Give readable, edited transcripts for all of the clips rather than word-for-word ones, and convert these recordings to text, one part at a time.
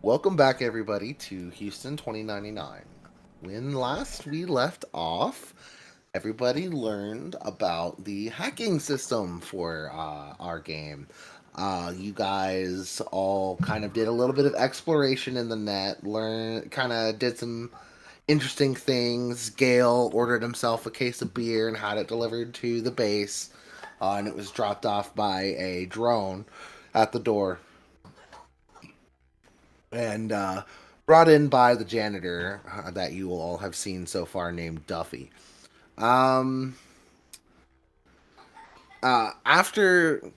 Welcome back, everybody, to Houston 2099. When last we left off, everybody learned about the hacking system for our game. You guys all kind of did a little bit of exploration in the net, kind of did some interesting things. Gale ordered himself a case of beer and had it delivered to the base, and it was dropped off by a drone at the door. And brought in by the janitor that you all have seen so far, named Duffy. Um, After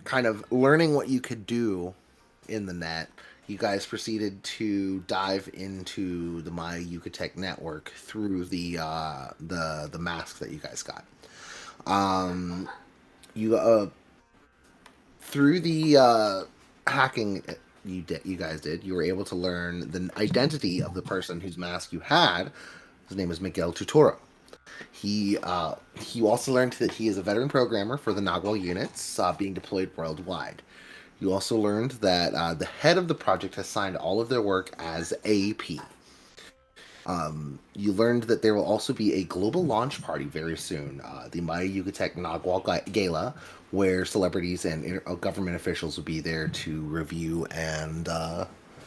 kind of learning what you could do in the net, you guys proceeded to dive into the My Yucatec network through the mask that you guys got. Um, you Through the hacking you guys did, you were able to learn the identity of the person whose mask you had. His name is Miguel Tutoro. He also learned that he is a veteran programmer for the Nagual units being deployed worldwide. You also learned that the head of the project has signed all of their work as AP. You learned that there will also be a global launch party very soon, the Maya Yucatec Nagual Gala, where celebrities and government officials will be there to review and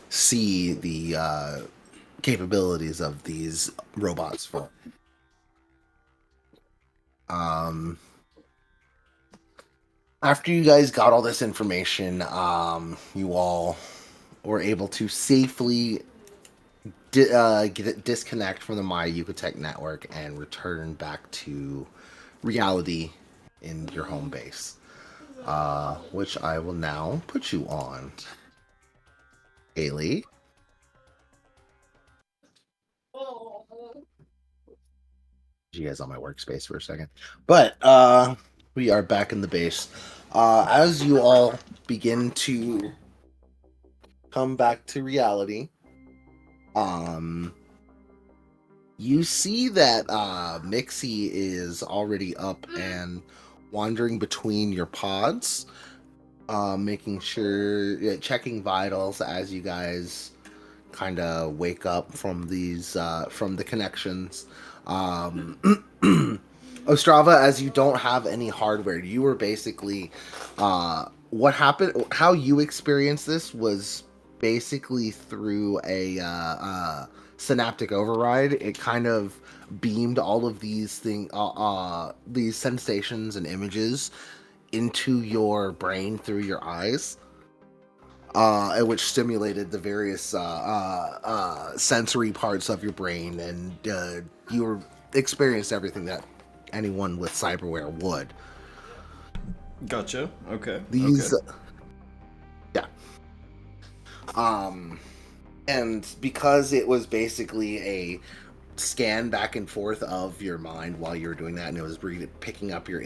see the capabilities of these robots. Um, After you guys got all this information, you all were able to safely disconnect from the Maya Yucatec network and return back to reality in your home base, which I will now put you on. Haley, you guys on my workspace for a second, but we are back in the base. As you all begin to come back to reality, um, you see that Mixie is already up and wandering between your pods, making sure, checking vitals as you guys kind of wake up from from the connections. Um, Ostrava, as you don't have any hardware, you were basically what happened. How you experienced this was basically through a synaptic override. It kind of beamed all of these sensations and images into your brain through your eyes, which stimulated the various sensory parts of your brain, and you were experienced everything that anyone with cyberware would. Gotcha. Okay. Okay. These, yeah, um, and because it was basically a scan back and forth of your mind while you were doing that, and it was picking up your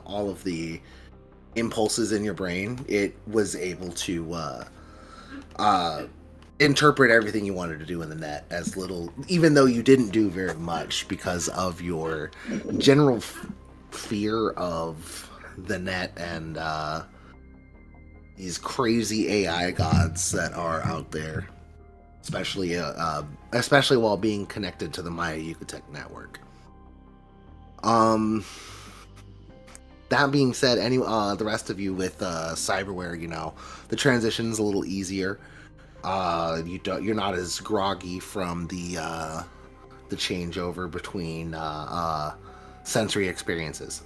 all of the impulses in your brain, it was able to uh, interpret everything you wanted to do in the net as little, even though you didn't do very much because of your general fear of the net and these crazy AI gods that are out there, especially while being connected to the Maya Yucatec network. Um, that being said, the rest of you with cyberware, the transition's a little easier. You're not as groggy from the changeover between sensory experiences.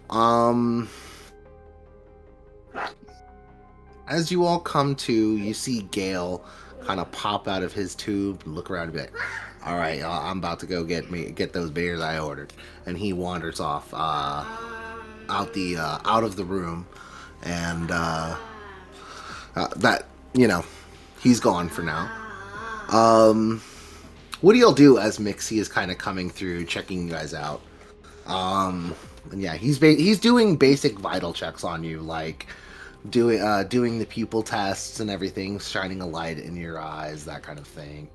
Um, as you all come to, you see Gale kind of pop out of his tube and look around and be like, "All right, I'm about to go get those beers I ordered," and he wanders off out of the room, and that he's gone for now. Um, what do y'all do as Mixie is kind of coming through, checking you guys out? And yeah, he's doing basic vital checks on you, like doing the pupil tests and everything, shining a light in your eyes, that kind of thing,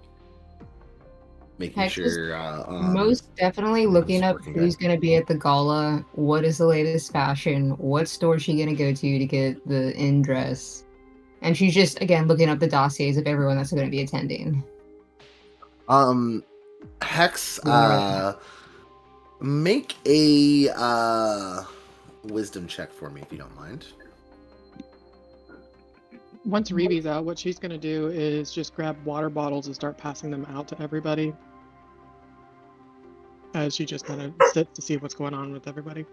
making Hex is sure most definitely everything's looking up working good. who's going to be at the gala, what is the latest fashion, what store is she going to go to get the in dress, And she's just, again, looking up the dossiers of everyone that's going to be attending. Hex, Right. make a wisdom check for me if you don't mind. Once Reeve's out, what she's gonna do is just grab water bottles and start passing them out to everybody. As she just kind of sits to see what's going on with everybody.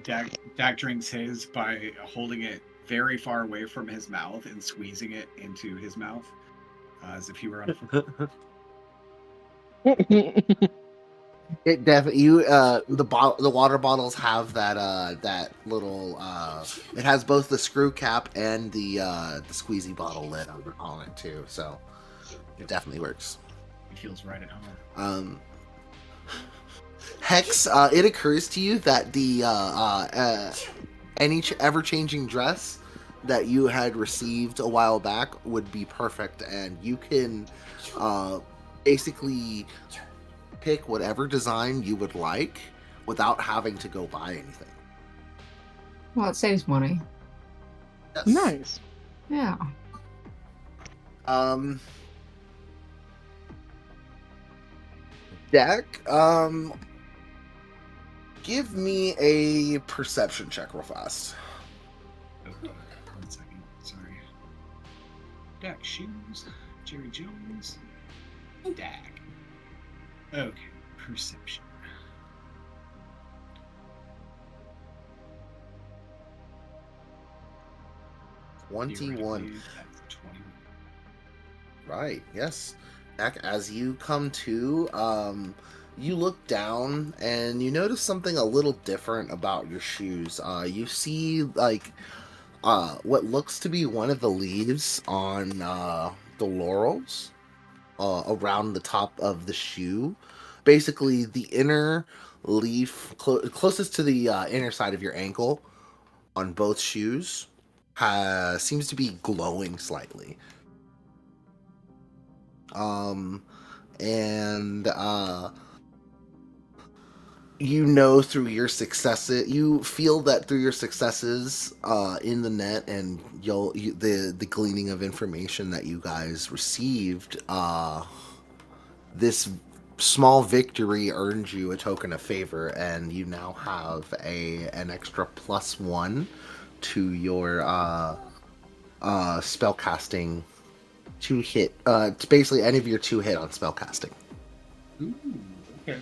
Dak drinks his by holding it very far away from his mouth and squeezing it into his mouth, as if he were on a. It definitely the water bottles have that little it has both the screw cap and the squeezy bottle lid on it too, so it definitely works. He feels right at home. Hex, it occurs to you that the any ever-changing dress that you had received a while back would be perfect, and you can basically pick whatever design you would like without having to go buy anything. Well, it saves money. Yes. Nice. Yeah. Dak, give me a perception check real fast. Okay, 1 second. Sorry. Dak shoes. Jerry Jones. Dak. Okay, perception. Theoretically, 21. That's 21. Right, yes. Dak, as you come to, you look down and you notice something a little different about your shoes. You see, like, what looks to be one of the leaves on the laurels around the top of the shoe. Basically, the inner leaf closest to the inner side of your ankle on both shoes seems to be glowing slightly. And you know through your successes, you feel that through your successes in the net and the gleaning of information that you guys received, this small victory earned you a token of favor, and you now have an extra +1 to your spellcasting to hit. It's basically any of your 2 hit on spellcasting. Ooh, okay.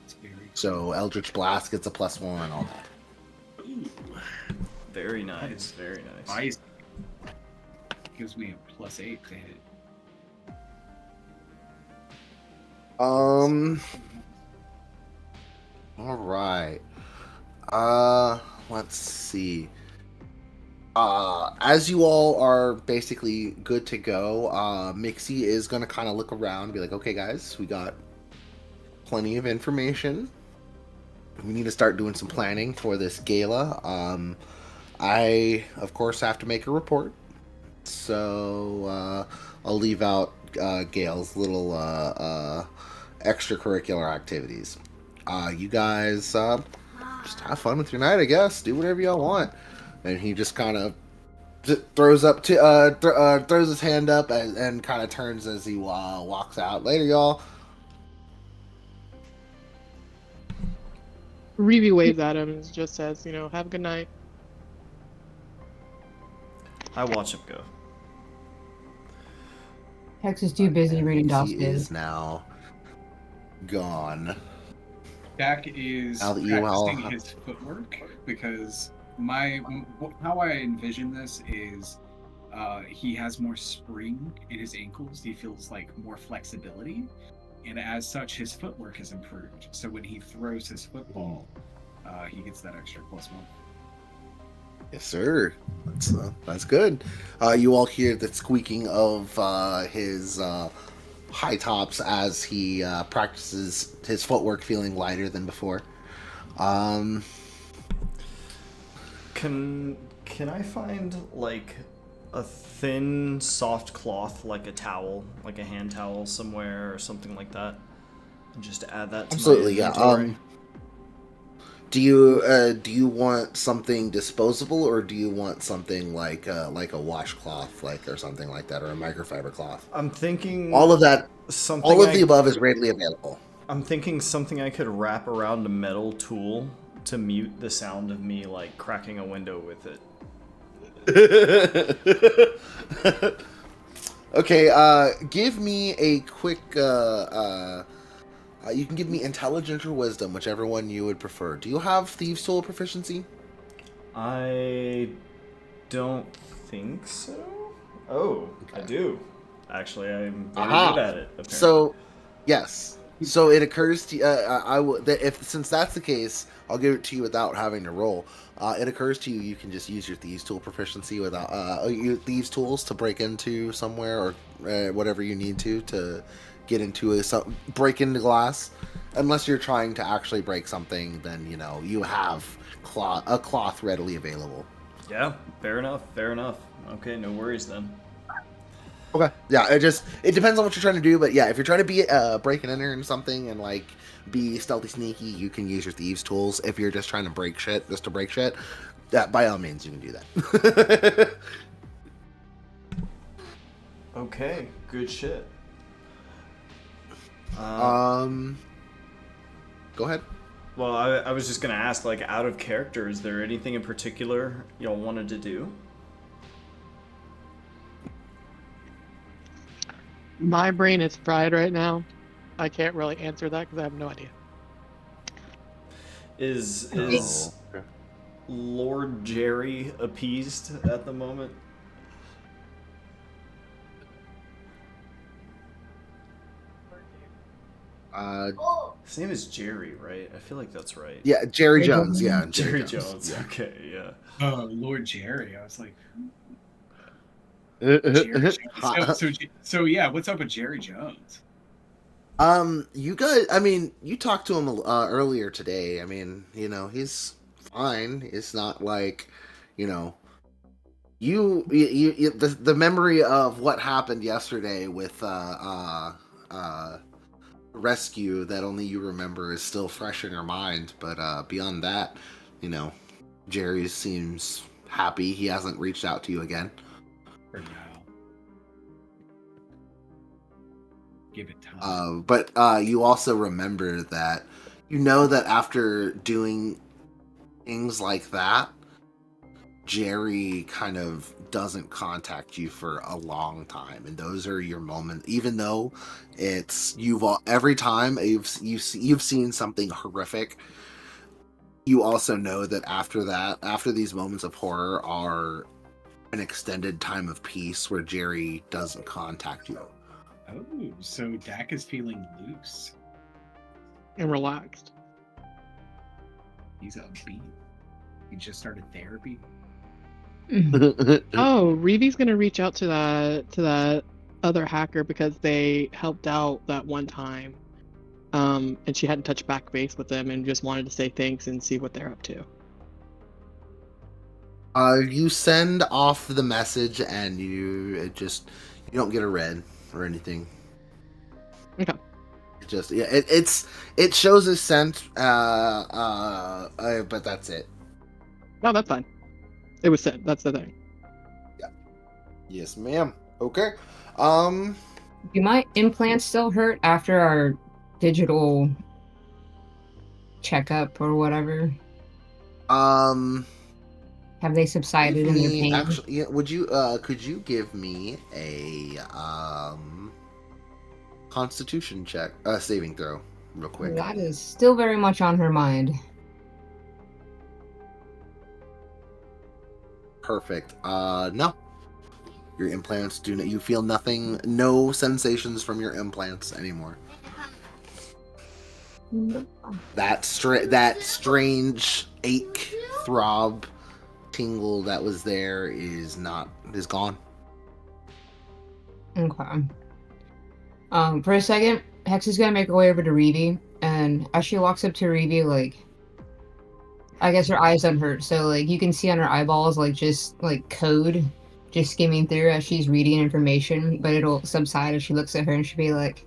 That's very So Eldritch Blast gets a +1 and all that. Ooh, Very nice, very nice. nice. Gives me a +8 to hit. All right. Let's see. As you all are basically good to go, Mixie is gonna kind of look around and be like, okay guys, we got plenty of information. We need to start doing some planning for this gala. I, of course, have to make a report. So, I'll leave out Gail's little extracurricular activities. You guys just have fun with your night, I guess. Do whatever y'all want. And he just kind of throws his hand up and kind of turns as he walks out. Later, y'all. Reeve waves at him and just says, have a good night. I watch him go. Hex is too busy reading He dossiers. is now gone. Dak is Now that you all practicing his footwork because how I envision this is he has more spring in his ankles. He feels like more flexibility, and as such, his footwork has improved. So when he throws his football, he gets that extra +1. Yes, sir. That's good. You all hear the squeaking of his high tops as he practices his footwork, feeling lighter than before. Can I find like a thin, soft cloth, like a towel, like a hand towel somewhere or something like that, and just add that to Absolutely, my yeah. inventory? Do you want something disposable, or do you want something like a washcloth, like, or something like that, or a microfiber cloth? I'm thinking All of that, something. all of the above is readily available. I'm thinking something I could wrap around a metal tool to mute the sound of me like cracking a window with it. Okay, give me a quick. You can give me intelligence or wisdom, whichever one you would prefer. Do you have thieves' tool proficiency? I don't think so. Oh, I do. Actually, I'm very Aha. good at it. Apparently. So, yes. So it occurs to I will that if since that's the case, I'll give it to you without having to roll. It occurs to you you can just use your thieves' tool proficiency without your thieves' tools to break into somewhere or whatever you need to get into break into glass. Unless you're trying to actually break something, then you have a cloth readily available. Yeah, fair enough. Fair enough. Okay, no worries then. Okay. Yeah, it depends on what you're trying to do, but yeah, if you're trying to be break and enter into something and like be stealthy sneaky, you can use your thieves' tools. If you're just trying to break shit, by all means you can do that. Okay, good shit. Go ahead. Well, I was just gonna ask, like, out of character, is there anything in particular y'all wanted to do? My brain is fried right now. I can't really answer that because I have no idea. Is Lord Jerry appeased at the moment? His name is Jerry, right? I feel like that's right. Yeah, Jerry Jones. Yeah, Jerry Jones. Yeah. Okay, yeah. Oh, Lord Jerry. I was like, Jerry Jones. So yeah, what's up with Jerry Jones? You guys. I mean, you talked to him earlier today. I mean, he's fine. It's not like, the memory of what happened yesterday with rescue that only you remember is still fresh in your mind. But beyond that, Jerry seems happy. He hasn't reached out to you again. For now. Give it time. But you also remember that that after doing things like that, Jerry kind of doesn't contact you for a long time, and those are your moments. Even though every time you've seen something horrific, you also know that after these moments of horror are an extended time of peace where Jerry doesn't contact you. Oh, so Dak is feeling loose. And relaxed. He's upbeat. He just started therapy. Oh, Reevy's gonna reach out to that other hacker because they helped out that one time. And she hadn't touched back base with them and just wanted to say thanks and see what they're up to. You send off the message and you don't get a read or anything. Okay. It shows a sent, but that's it. No, that's fine. It was sent. That's the thing. Yeah. Yes, ma'am. Okay. Do my implants still hurt after our digital checkup or whatever? Have they subsided in their pain? Actually, yeah, could you give me a Constitution check, saving throw, real quick? That is still very much on her mind. Perfect. No. Your implants you feel nothing, no sensations from your implants anymore. That strange ache, throb, tingle that was there is gone. Okay. For a second, Hex is gonna make her way over to Reevy, and as she walks up to Reevy, like, I guess her eyes don't hurt, so like you can see on her eyeballs just code just skimming through as she's reading information, but it'll subside as she looks at her and she'll be like,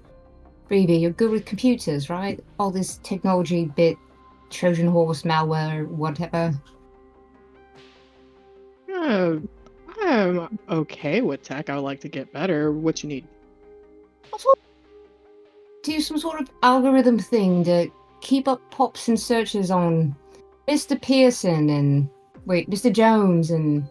Reevy, you're good with computers, right? All this technology bit Trojan horse malware, whatever. Uh, I'm okay with tech. I would like to get better. What you need? I thought do some sort of algorithm thing to keep up pops and searches on Mr. Pearson and Mr. Jones and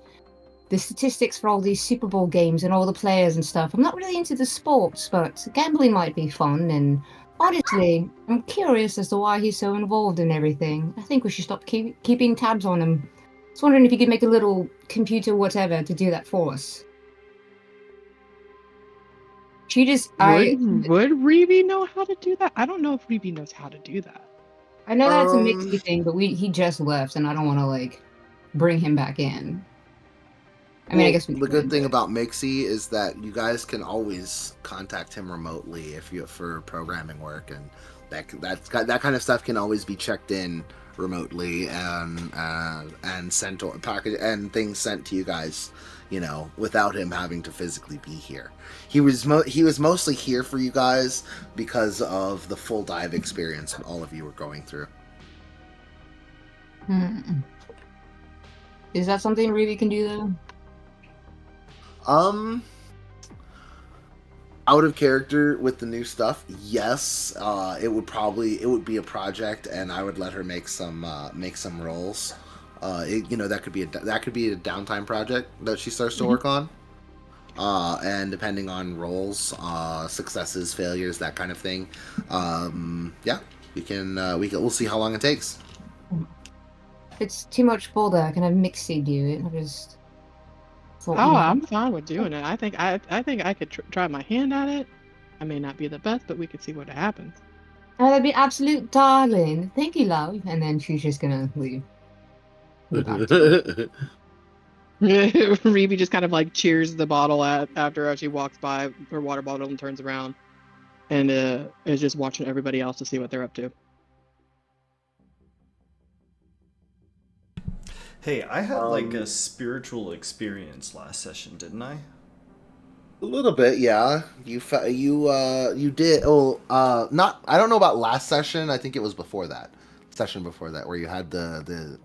the statistics for all these Super Bowl games and all the players and stuff. I'm not really into the sports, but gambling might be fun. And honestly, I'm curious as to why he's so involved in everything. I think we should stop keeping tabs on him. I was wondering if you could make a little computer whatever to do that for us. She just, Would Reeve know how to do that? I don't know if Reeve knows how to do that. I know that's a mixy thing, but he just left, and I don't want to like bring him back in. I mean, I guess we the could, good thing but- about Mixie is that you guys can always contact him remotely if you for programming work, and that kind of stuff can always be checked in remotely and sent or package and things sent to you guys, you know, without him having to physically be here. He was mostly here for you guys because of the full dive experience that all of you were going through. Is that something Reeve can do though? Out of character with the new stuff, yes. It would be a project, and I would let her make some rolls. That could be a downtime project that she starts to work on. And depending on rolls, successes, failures, that kind of thing. We'll see how long it takes. It's too much bother. Can I Mixie do it? I just thought, Oh, I'm fine with doing it. I think I could try my hand at it. I may not be the best, but we could see what happens. Oh, that'd be an absolute darling. Thank you, love. And then she's just gonna leave. Reeve just kind of like cheers the bottle after as she walks by her water bottle and turns around, and is just watching everybody else to see what they're up to. Hey, I had like a spiritual experience last session, didn't I? A little bit, yeah. You did. Oh, not. I don't know about last session. I think it was before that session before that, where you had the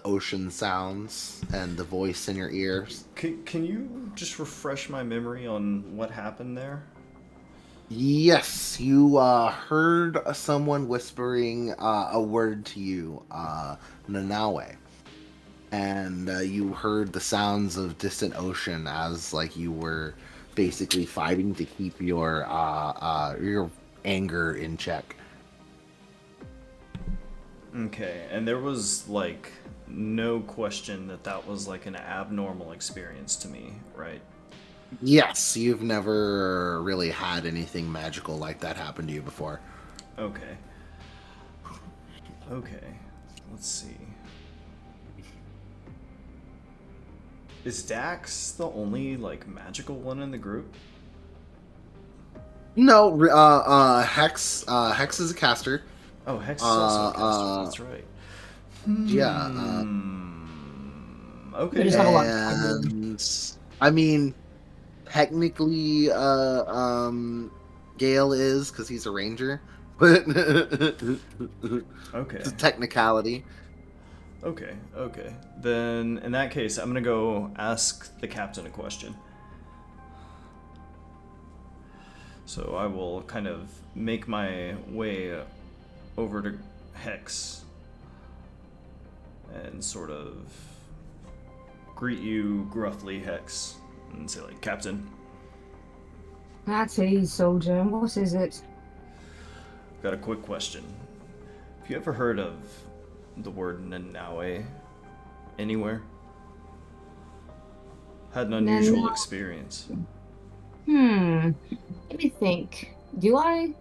ocean sounds and the voice in your ears. Can you just refresh my memory on what happened there? Yes, you heard someone whispering a word to you, Nanawe. And you heard the sounds of distant ocean as like you were basically fighting to keep your anger in check. Okay, and there was like no question that was like an abnormal experience to me, right? Yes, you've never really had anything magical like that happen to you before. Okay. Let's see. Is Dax the only like magical one in the group? No, Hex is a caster. Oh, Hex is also a caster. That's right. Yeah. Okay. We just have a lot of And I mean, technically, Gale is because he's a ranger, but Okay. it's a technicality. Okay. Then in that case, I'm gonna go ask the captain a question. So I will kind of make my way over to Hex and sort of greet you gruffly, Hex, and say like, Captain, That's it, soldier. What is it? got a quick question. Have you ever heard of the word Nanawe anywhere? Had an unusual experience. Let me think. Do I?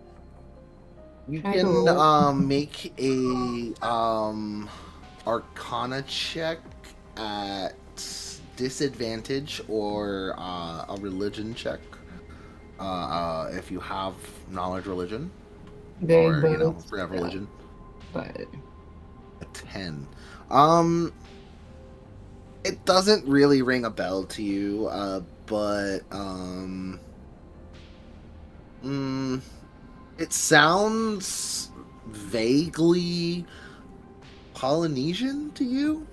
You I can don't- make a Arcana check at disadvantage or a religion check if you have knowledge religion They or both, if you have religion. but A 10. It doesn't really ring a bell to you, but it sounds vaguely Polynesian to you?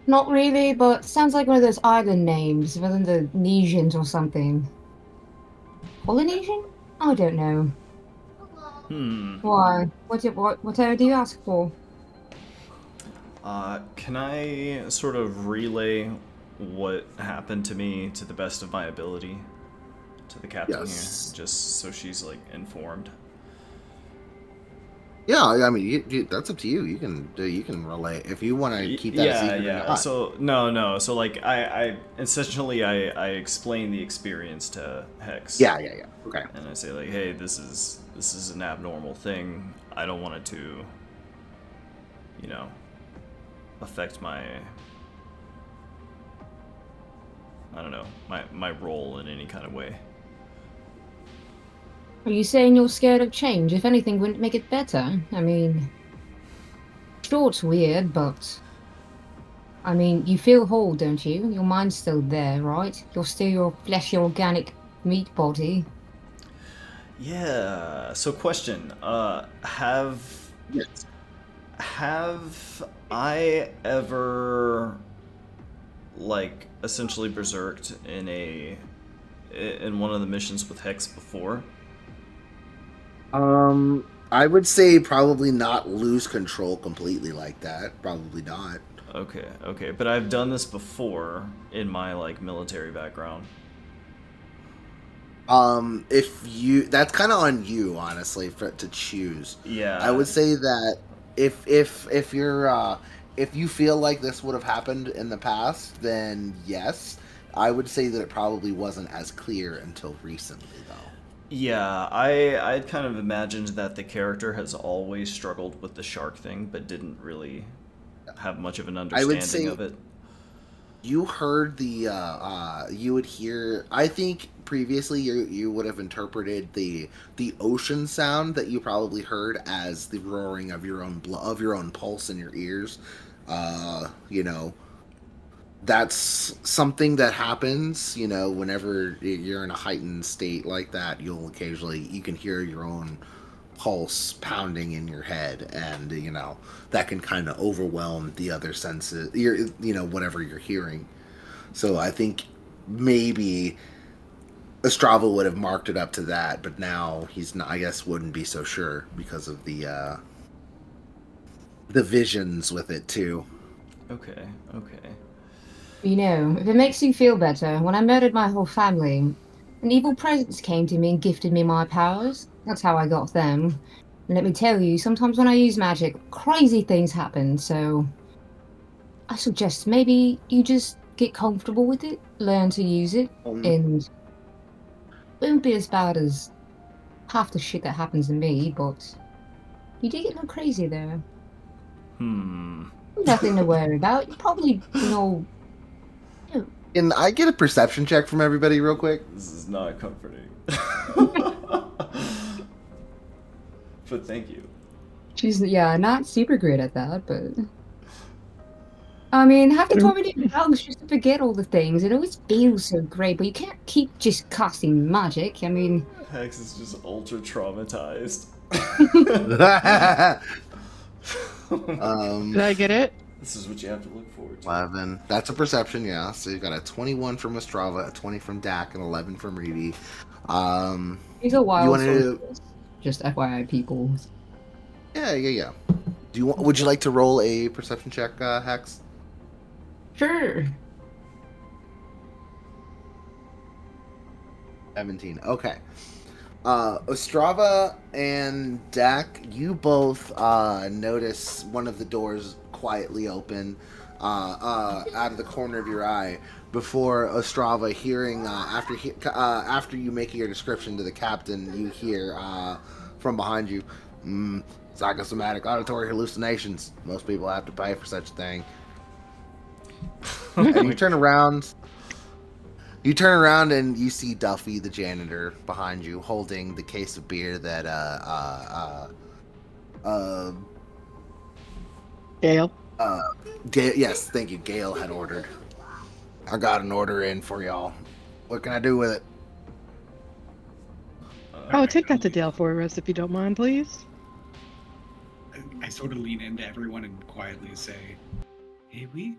Not really, but sounds like one of those island names, within the Nesians or something. Polynesian? I don't know. Why? Whatever do you ask for? Can I sort of relay what happened to me to the best of my ability to the captain Yes. here, just so she's like informed? Yeah, I mean, that's up to you. You can relay if you want to keep that a secret or not. So no. So like I essentially I explain the experience to Hex. Yeah. Okay. And I say like, hey, this is an abnormal thing. I don't want it to, you know, affect my, I don't know, my role in any kind of way. Are you saying you're scared of change? If anything, wouldn't make it better. I mean, sure, it's weird, but I mean, you feel whole, don't you? Your mind's still there, right? You're still your fleshy, organic meat body. Yeah. So question, have Yes. I ever like essentially berserked in one of the missions with Hex before? I would say probably not lose control completely like that. Probably not. Okay, but I've done this before in my like military background. If you, that's kind of on you, honestly, to choose. Yeah. I would say that if you're if you feel like this would have happened in the past, then yes. I would say that it probably wasn't as clear until recently, though. Yeah, I'd kind of imagined that the character has always struggled with the shark thing, but didn't really have much of an understanding say- of it. You heard you would hear, I think previously you would have interpreted the ocean sound that you probably heard as the roaring of your own of your own pulse in your ears. You know, that's something that happens, whenever you're in a heightened state like that. You can hear your own pulse pounding in your head, and that can kind of overwhelm the other senses, whatever you're hearing. So I think maybe Estrava would have marked it up to that, but now he's not, I guess, wouldn't be so sure because of the visions with it too. Okay. You know, if it makes you feel better, when I murdered my whole family, an evil presence came to me and gifted me my powers. That's how I got them. And let me tell you, sometimes when I use magic, crazy things happen, so I suggest maybe you just get comfortable with it, learn to use it, and it won't be as bad as half the shit that happens to me, but you do get a little crazy there. Nothing to worry about. You probably know. Can I get a perception check from everybody real quick? This is not comforting. But thank you. She's, not super great at that, but. I mean, half the time we need hugs just to forget all the things. It always feels so great, but you can't keep just casting magic. I mean. Hex is just ultra traumatized. Did I get it? This is what you have to look forward to. 11. That's a perception, yeah. So you've got a 21 from Estrava, a 20 from Dak, and 11 from Reedy. He's a wild wanna do- sorceress. Just FYI, people. Yeah. Would you like to roll a perception check, Hex? Sure. 17. Okay. Ostrava and Dak, you both notice one of the doors quietly open out of the corner of your eye before Ostrava hearing after you make your description to the captain, you hear from behind you, psychosomatic auditory hallucinations. Most people have to pay for such a thing. And you turn around. You turn around and you see Duffy, the janitor, behind you, holding the case of beer that Gail. yes, thank you, Gail had ordered. I got an order in for y'all. What can I do with it? Oh, take that to Dale for us if you don't mind, please. I sort of lean into everyone and quietly say, "Hey, we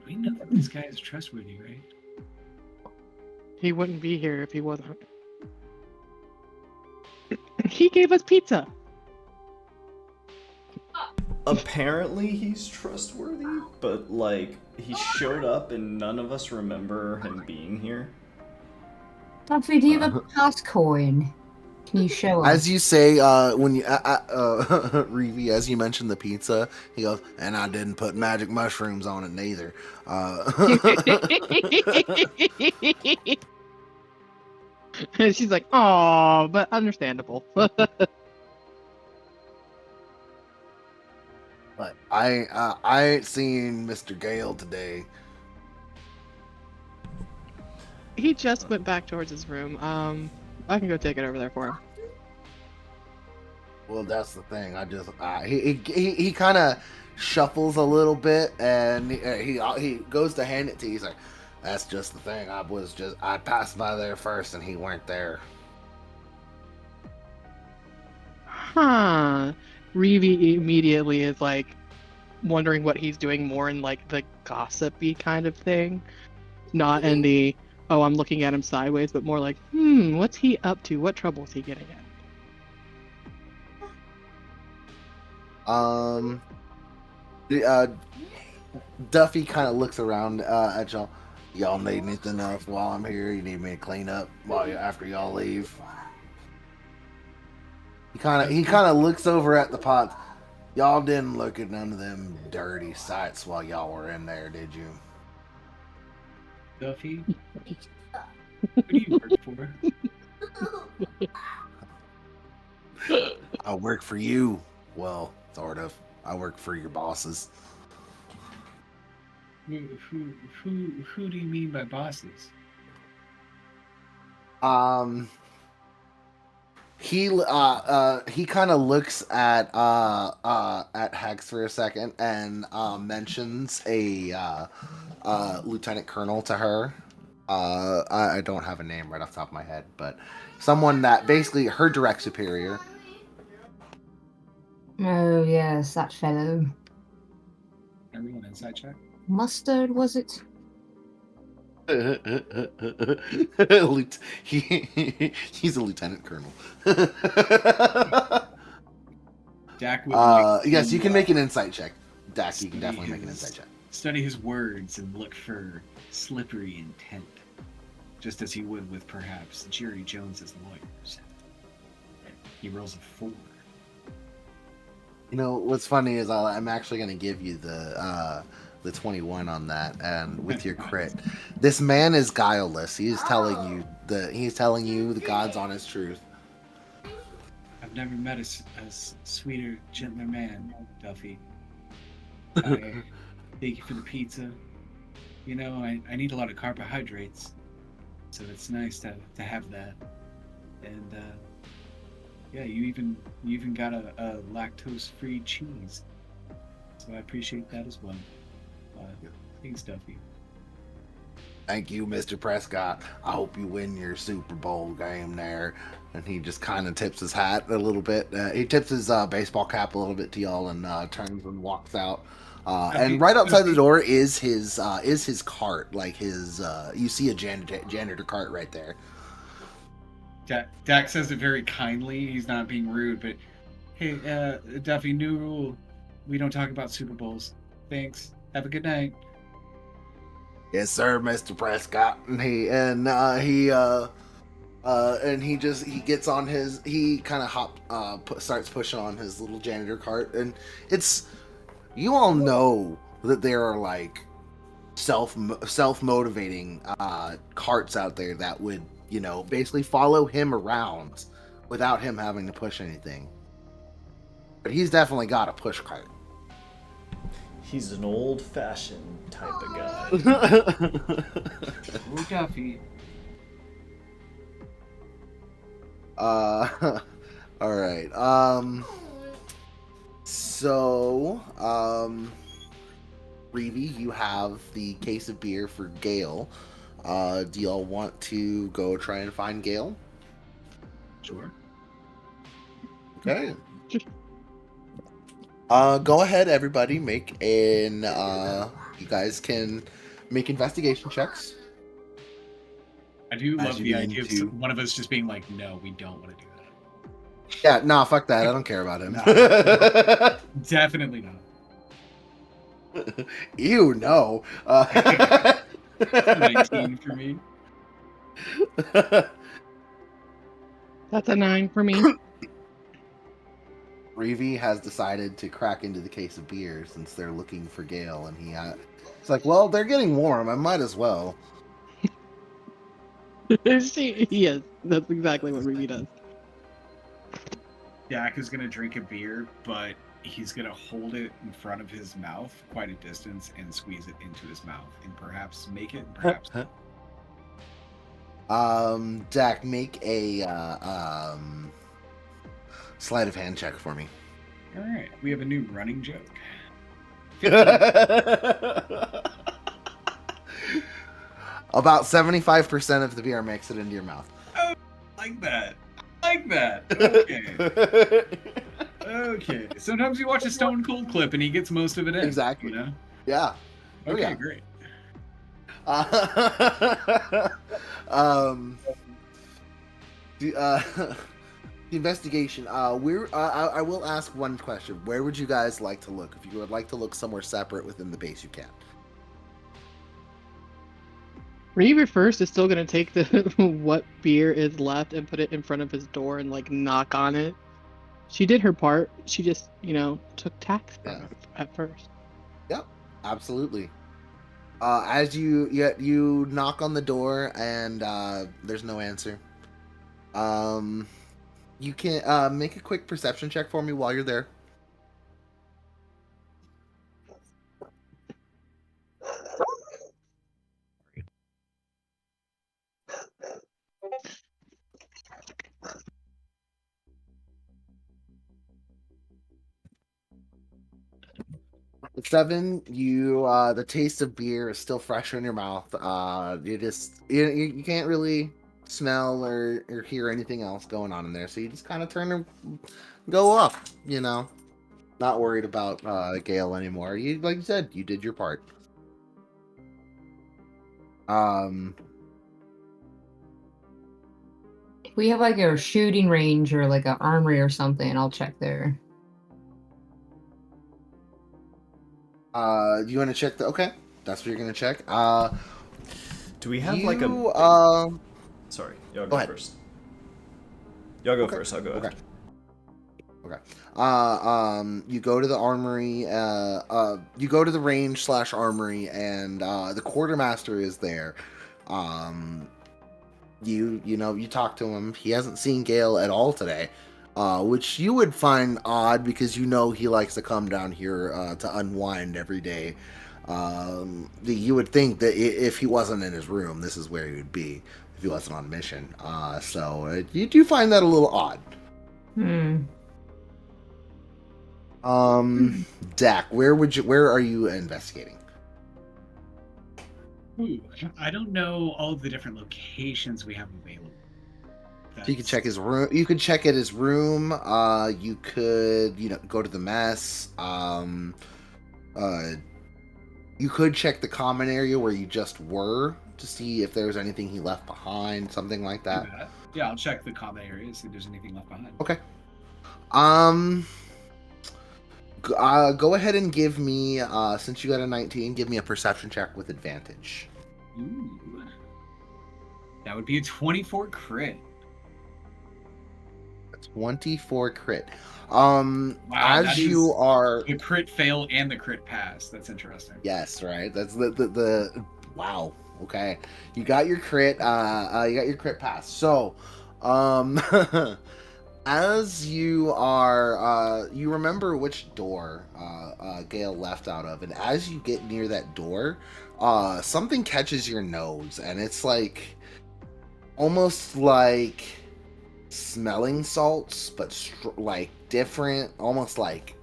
know that this guy is trustworthy, right?" He wouldn't be here if he wasn't. He gave us pizza. Apparently he's trustworthy, but like he showed up and none of us remember him being here. Duffy, do you have a pass coin? Can you show us? As you say, when you, Reeve, as you mentioned the pizza, he goes, and I didn't put magic mushrooms on it neither. And she's like, "Oh, but understandable." But I ain't seen Mr. Gale today. He just went back towards his room. I can go take it over there for him. Well, that's the thing. I just he kind of shuffles a little bit, and he goes to hand it to you. He's like, "That's just the thing. I passed by there first, and he weren't there." Huh. Reeve immediately is like wondering what he's doing more in like the gossipy kind of thing. Not in the, oh, I'm looking at him sideways, but more like, what's he up to? What trouble is he getting at? Duffy kind of looks around at y'all. Y'all need anything else while I'm here? You need me to clean up after y'all leave? He kind of looks over at the pots. Y'all didn't look at none of them dirty sights while y'all were in there, did you? Duffy, who do you work for? I work for you. Well, sort of. I work for your bosses. Who do you mean by bosses? He kind of looks at Hex for a second and mentions a lieutenant colonel to her. I don't have a name right off the top of my head, but someone that basically her direct superior. Oh yes, that fellow. Everyone inside check. Mustard, was it? He's a lieutenant colonel. Dak would like yes, to, you can make an insight check. Dak, you can definitely make an insight check. Study his words and look for slippery intent, just as he would with perhaps Jerry Jones's lawyers. He rolls a 4. You know what's funny is I'm actually going to give you the 21 on that, and with your crit, this man is guileless. He's telling you the God's honest truth. I've never met a sweeter, gentler man, Duffy. Thank you for the pizza. You know, I need a lot of carbohydrates, so it's nice to have that. And yeah, you even got a lactose-free cheese, so I appreciate that as well. Thanks, Duffy. Thank you, Mr. Prescott. I hope you win your Super Bowl game there. And he just kind of tips his hat a little bit. He tips his baseball cap a little bit to y'all and turns and walks out. And right outside the door is his cart, like his. You see a janitor cart right there. Dak says it very kindly. He's not being rude, but hey, Duffy, new rule: we don't talk about Super Bowls. Thanks. Have a good night. Yes, sir, Mr. Prescott. And he gets on his. He kind of starts pushing on his little janitor cart, and it's. You all know that there are like self-motivating carts out there that would, you know, basically follow him around without him having to push anything. But he's definitely got a push cart. He's an old-fashioned type of guy. Oh, Duffy. All right. So, Reeve, you have the case of beer for Gale. Do y'all want to go try and find Gale? Sure. Okay. Go ahead, everybody. Make an. You guys can make investigation checks. I do As love you the begin idea of to- one of us just being like, no, we don't want to do that. Yeah, nah, fuck that. I don't care about him. Definitely not. Ew, no. 19 for me. That's a 9 for me. Reeve has decided to crack into the case of beer since they're looking for Gale, and it's like, well, they're getting warm. I might as well. Yes, that's exactly what Ruby does. Dak is going to drink a beer, but he's going to hold it in front of his mouth quite a distance and squeeze it into his mouth and perhaps make it, perhaps. Dak, make a sleight of hand check for me. All right, we have a new running joke. About 75% of the beer makes it into your mouth. Oh, like that. Like that. Okay. Okay. Sometimes you watch a Stone Cold clip and he gets most of it in. Exactly. You know? Yeah. Oh, Okay, yeah. great. The investigation. I will ask one question. Where would you guys like to look? If you would like to look somewhere separate within the base, you can. Reaver first is still gonna take the what beer is left and put it in front of his door and like knock on it. She did her part. She just, took tax from Yeah. it at first. Yep, absolutely. As you knock on the door and there's no answer. You can make a quick perception check for me while you're there. Seven, the taste of beer is still fresh in your mouth. You can't really smell or hear anything else going on in there, so you just kind of turn and go off. Not worried about Gale anymore. You, like you said, you did your part. If we have like a shooting range or like an armory or something, I'll check there. You want to check okay? That's what you're gonna check. Do we have like a? Sorry, y'all Go go ahead. first. Y'all go Okay. first. I'll go Okay. after. Okay. You go to the armory. You go to the range / armory, and the quartermaster is there. You talk to him. He hasn't seen Gale at all today, which you would find odd because he likes to come down here to unwind every day. You would think that if he wasn't in his room, this is where he would be if he wasn't on mission. So you do find that a little odd. Dak, where are you investigating? Ooh, I don't know all of the different locations we have available. So you could check his room. You could check at his room. You could, go to the mess. You could check the common area where you just were to see if there's anything he left behind, something like Do that. that. Yeah, I'll check the common areas, see if there's anything left behind. Okay. Go ahead and give me, since you got a 19, give me a perception check with advantage. Ooh. That would be a 24 crit. 24 crit. Wow, As that you is are, the crit fail and the crit pass. That's interesting. yes, right. That's the wow. Okay, you got your crit. You got your crit pass. So, as you are, you remember which door Gale left out of, and as you get near that door, something catches your nose, and it's like almost like smelling salts, but like different, almost like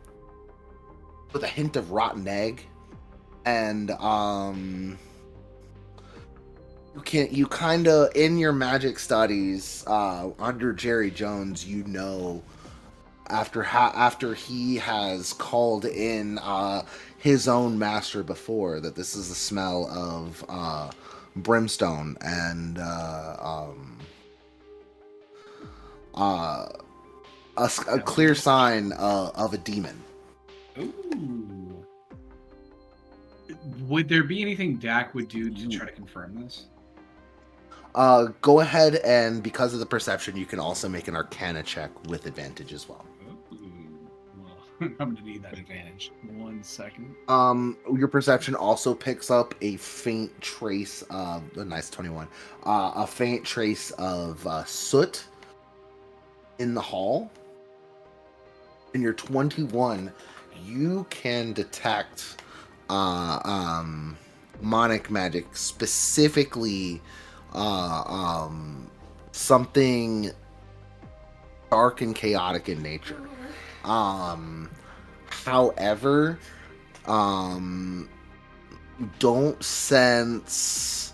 with a hint of rotten egg, and you kind of in your magic studies under Jerry Jones, you know, after he has called in his own master before, that this is the smell of brimstone and uh, a clear sign of a demon. Ooh. Would there be anything Dak would do to try to confirm this? Go ahead, and because of the perception, you can also make an Arcana check with advantage as well. Ooh. Well, I'm gonna need that advantage. 1 second. Your perception also picks up a faint trace of a nice 21. A faint trace of soot in the hall. In your 21, you can detect demonic magic, specifically something dark and chaotic in nature. However, you don't sense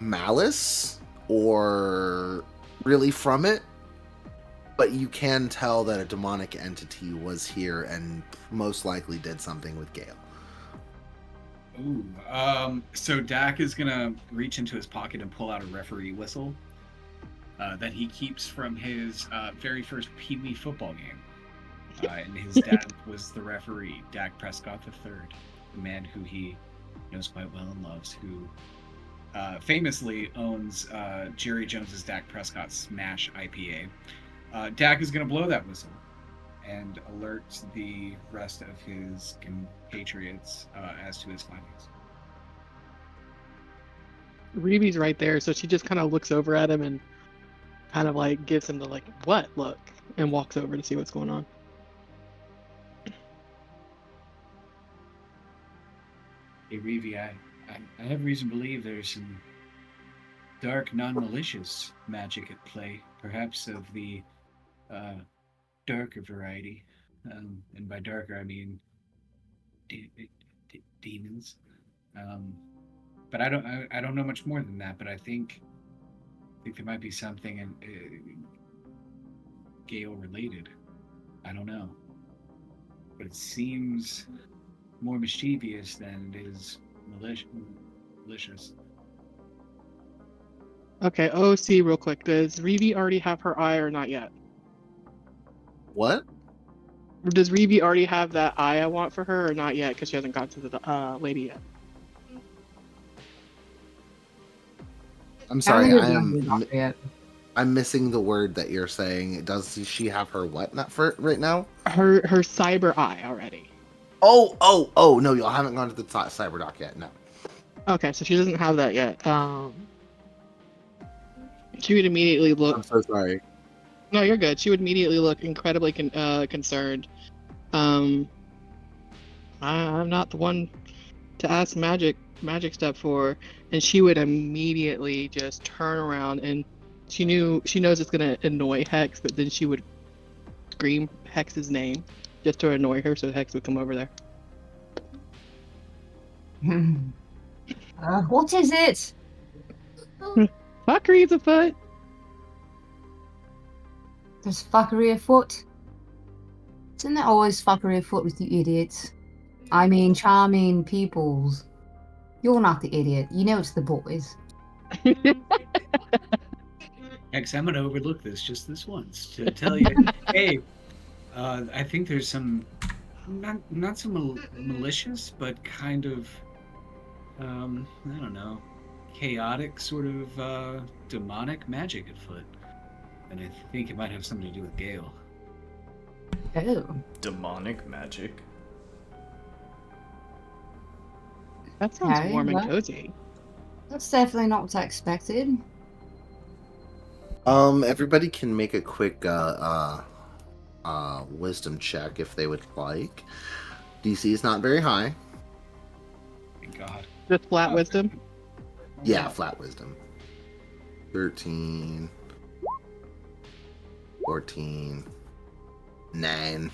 malice or really from it, but you can tell that a demonic entity was here and most likely did something with Gale. Ooh. So Dak is gonna reach into his pocket and pull out a referee whistle that he keeps from his very first Pee Wee football game. And his dad was the referee, Dak Prescott III, the man who he knows quite well and loves, who famously owns Jerry Jones's Dak Prescott Smash IPA. Dak is going to blow that whistle and alert the rest of his compatriots as to his findings. Reeve's right there, so she just kind of looks over at him and kind of like gives him the like what look and walks over to see what's going on. Hey, Reeve, I have reason to believe there's some dark, non-malicious magic at play, perhaps of the darker variety. And by darker, I mean demons. But I don't know much more than that. But I think there might be something Gale related. I don't know, but it seems more mischievous than it is malicious. Okay, OC real quick. Does Reeve already have her eye or not yet? What? Does Reeve already have that eye I want for her or not yet? Because she hasn't got to the lady yet. I'm sorry, Yet. I'm missing the word that you're saying. Does she have her what not for right now? Her cyber eye already. Oh, no, y'all haven't gone to the cyber dock yet, no. Okay, so she doesn't have that yet. She would immediately look. I'm so sorry. No, you're good. She would immediately look incredibly concerned. I'm not the one to ask magic stuff for, and she would immediately just turn around, and she knows it's gonna annoy Hex, but then she would scream Hex's name just to annoy her, so Hex would come over there. What is it? Fuckery is afoot. There's fuckery afoot. Isn't there always fuckery afoot with you idiots? I mean, charming peoples. You're not the idiot. You know it's the boys. Hex, I'm gonna overlook this just this once to tell you, hey, I think there's some not so malicious, but kind of I don't know, chaotic sort of demonic magic afoot, and I think it might have something to do with Gale. Oh. Demonic magic. That sounds Okay, warm and well. cozy. That's definitely not what I expected. Everybody can make a quick wisdom check if they would like. DC is not very high. Thank God. Just flat wisdom. Yeah, flat wisdom. 13, 14, 9.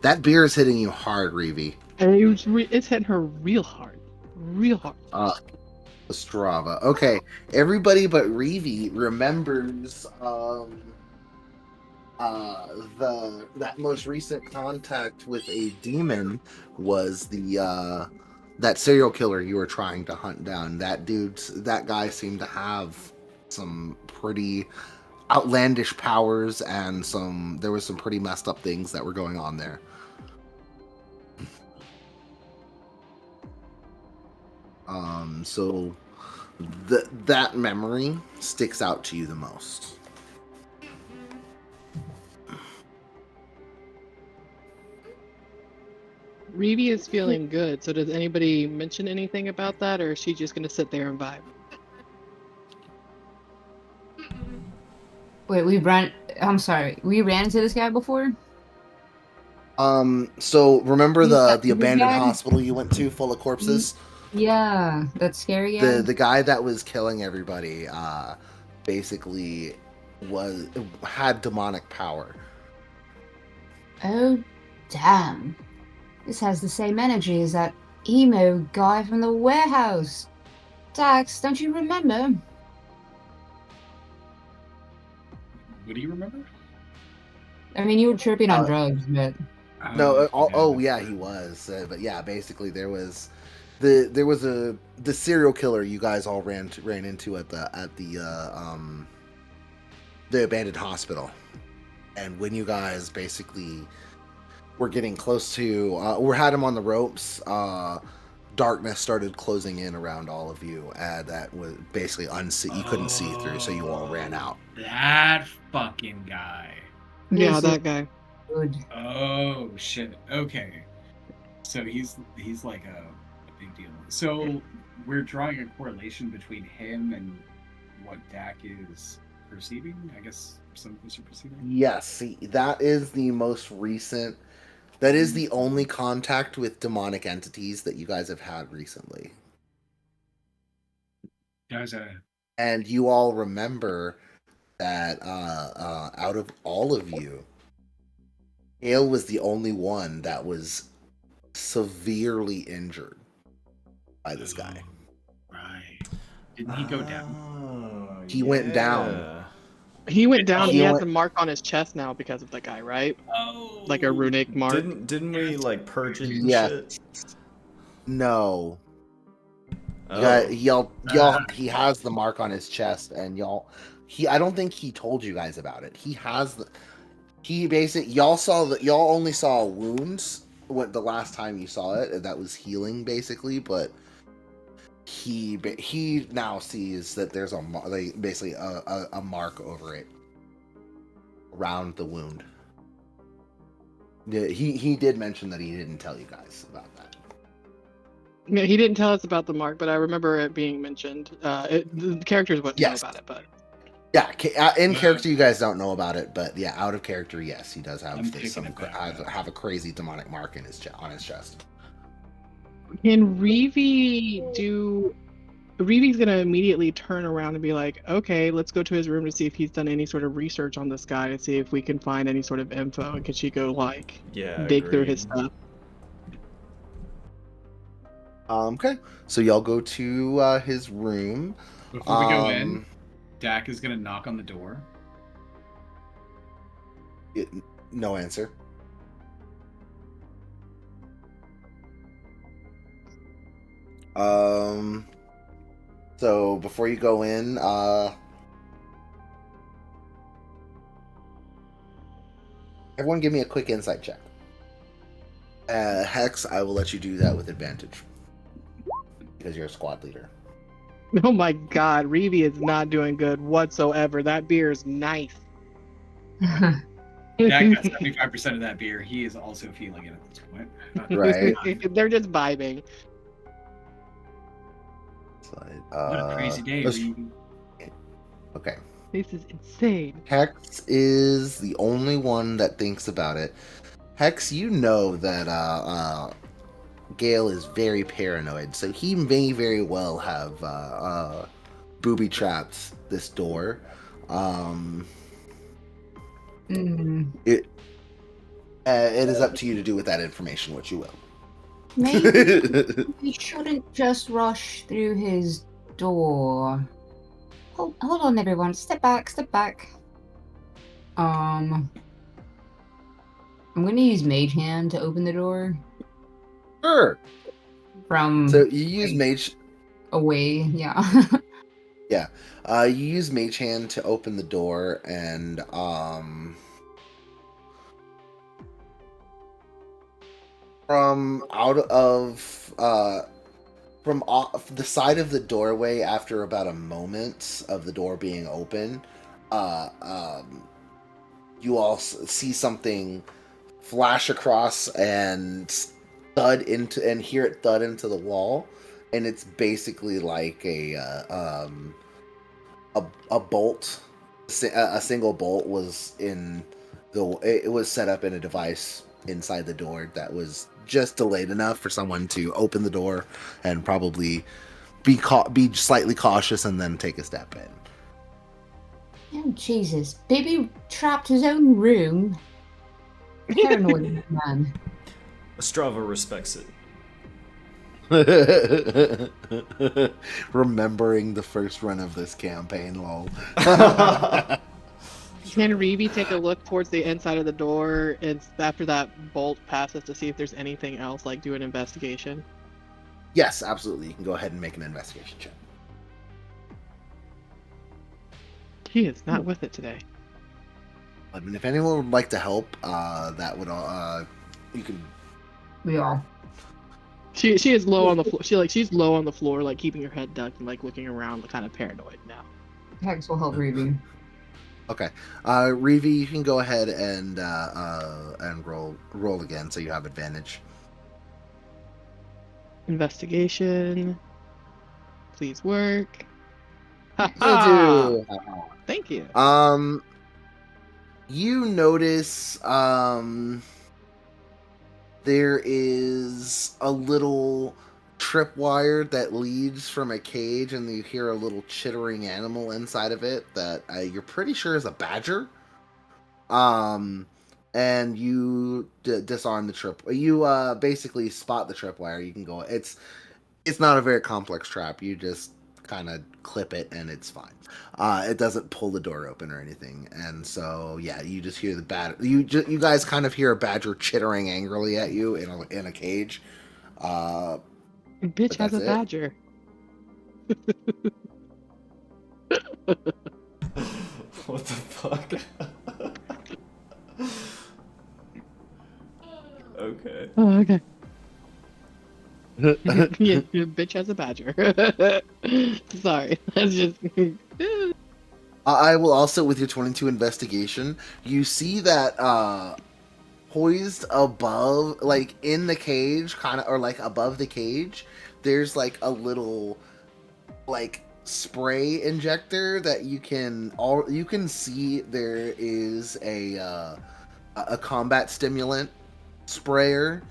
That beer is hitting you hard, Reeve. And it's hitting her real hard. Real hard. Ostrava. Okay, everybody but Reeve remembers the that most recent contact with a demon was the that serial killer you were trying to hunt down. That guy seemed to have some pretty outlandish powers, and there was some pretty messed up things that were going on there. So that memory sticks out to you the most. Reeve is feeling good. So does anybody mention anything about that, or is she just gonna sit there and vibe? Wait, I'm sorry. We ran into this guy before? So remember Who's that the big abandoned guy? hospital you went to full of corpses? Yeah, that scary guy. The guy that was killing everybody, basically had demonic power. Oh, damn. This has the same energy as that emo guy from the warehouse. Dax, don't you remember? What do you remember? I mean, you were tripping on Uh, drugs, but No, oh that's yeah, right. he was. But yeah, basically there was the serial killer you guys all ran into at the abandoned hospital, and when you guys basically were getting close to, we had him on the ropes. Darkness started closing in around all of you, and that was basically you couldn't see through, so you all ran out. That fucking guy. Yeah, this is that guy. good. Oh shit. Okay. So he's like a big deal. So we're drawing a correlation between him and what Dak is perceiving. I guess some of us are perceiving. Yes, see, that is the most recent. That is the only contact with demonic entities that you guys have had recently. There's a And you all remember that out of all of you, Hale was the only one that was severely injured by this guy. Right. Didn't he go down? Oh, He went down. yeah. He went down. He He has went- a mark on his chest now because of the guy, right? Oh. Like a runic mark. Didn't we like purge it and Yes. shit? No. Oh. Y'all, he has the mark on his chest, and I don't think he told you guys about it. He basically, y'all only saw wounds the last time you saw it, and that was healing basically, but he now sees that there's basically a mark over it around the wound. Yeah, he did mention that he didn't tell you guys about that. Yeah, he didn't tell us about the mark, but I remember it being mentioned. The characters wouldn't Yes. know about it, but Yeah, in character you guys don't know about it, but yeah, out of character, yes, he does have I'm picking it back up. have a crazy demonic mark in on his chest. can Reeve do? Reeve's gonna immediately turn around and be like, "Okay, let's go to his room to see if he's done any sort of research on this guy to see if we can find any sort of info." And can she go like Yeah. dig through agreed. his stuff? Okay, so y'all go to his room. Before we go in, Dak is gonna knock on the door. No answer. So before you go in, everyone give me a quick insight check. Hex, I will let you do that with advantage because you're a squad leader. Oh my God, Reeve is not doing good whatsoever. That beer is nice. Dak got 75% of that beer. He is also feeling it at this point. Right. They're just vibing. What a crazy day, let's- Reeve. Okay. This is insane. Hex is the only one that thinks about it. Hex, you know that Gale is very paranoid, so he may very well have booby trapped this door. It is up to you to do with that information what you will. Maybe we shouldn't just rush through his door. Hold on, everyone. Step back. Step back. I'm gonna use Mage Hand to open the door Sure. from So you use mage. away. Yeah. Yeah. You use Mage Hand to open the door, and from out of from off the side of the doorway, after about a moment of the door being open, uh, um, you all see something flash across and thud into, and hear it thud into the wall, and it's basically like a bolt. A single bolt was in the. It was set up in a device inside the door that was just delayed enough for someone to open the door and probably be slightly cautious and then take a step in. Oh, Jesus. Baby trapped his own room. Paranoid man. Strava respects it. Remembering the first run of this campaign, lol. Can Reeve take a look towards the inside of the door and after that bolt passes to see if there's anything else, like do an investigation? Yes, absolutely. You can go ahead and make an investigation check. He is not with it today. I mean, if anyone would like to help, that would you can. We are. She is low on the floor. She's low on the floor, like keeping her head ducked and like looking around, kind of paranoid now. Hex will help Reeve. Okay, Reeve, you can go ahead and roll again, so you have advantage. Investigation. Please work. You Ha-ha! do. Thank you. You notice there is a little tripwire that leads from a cage, and you hear a little chittering animal inside of it that you're pretty sure is a badger. And you disarm the trip. You basically spot the tripwire. You can go. It's not a very complex trap. You just kind of clip it and it's fine. It doesn't pull the door open or anything. And so yeah, you just hear the badger. You guys kind of hear a badger chittering angrily at you in a cage. Bitch has a that's it. badger. What the fuck? Okay. Oh, okay. Yeah, your bitch has a badger. Sorry, that's just. I will also, with your 22 investigation, you see that poised above, like in the cage, kind of, or like above the cage, there's like a little like spray injector that you can see there is a combat stimulant sprayer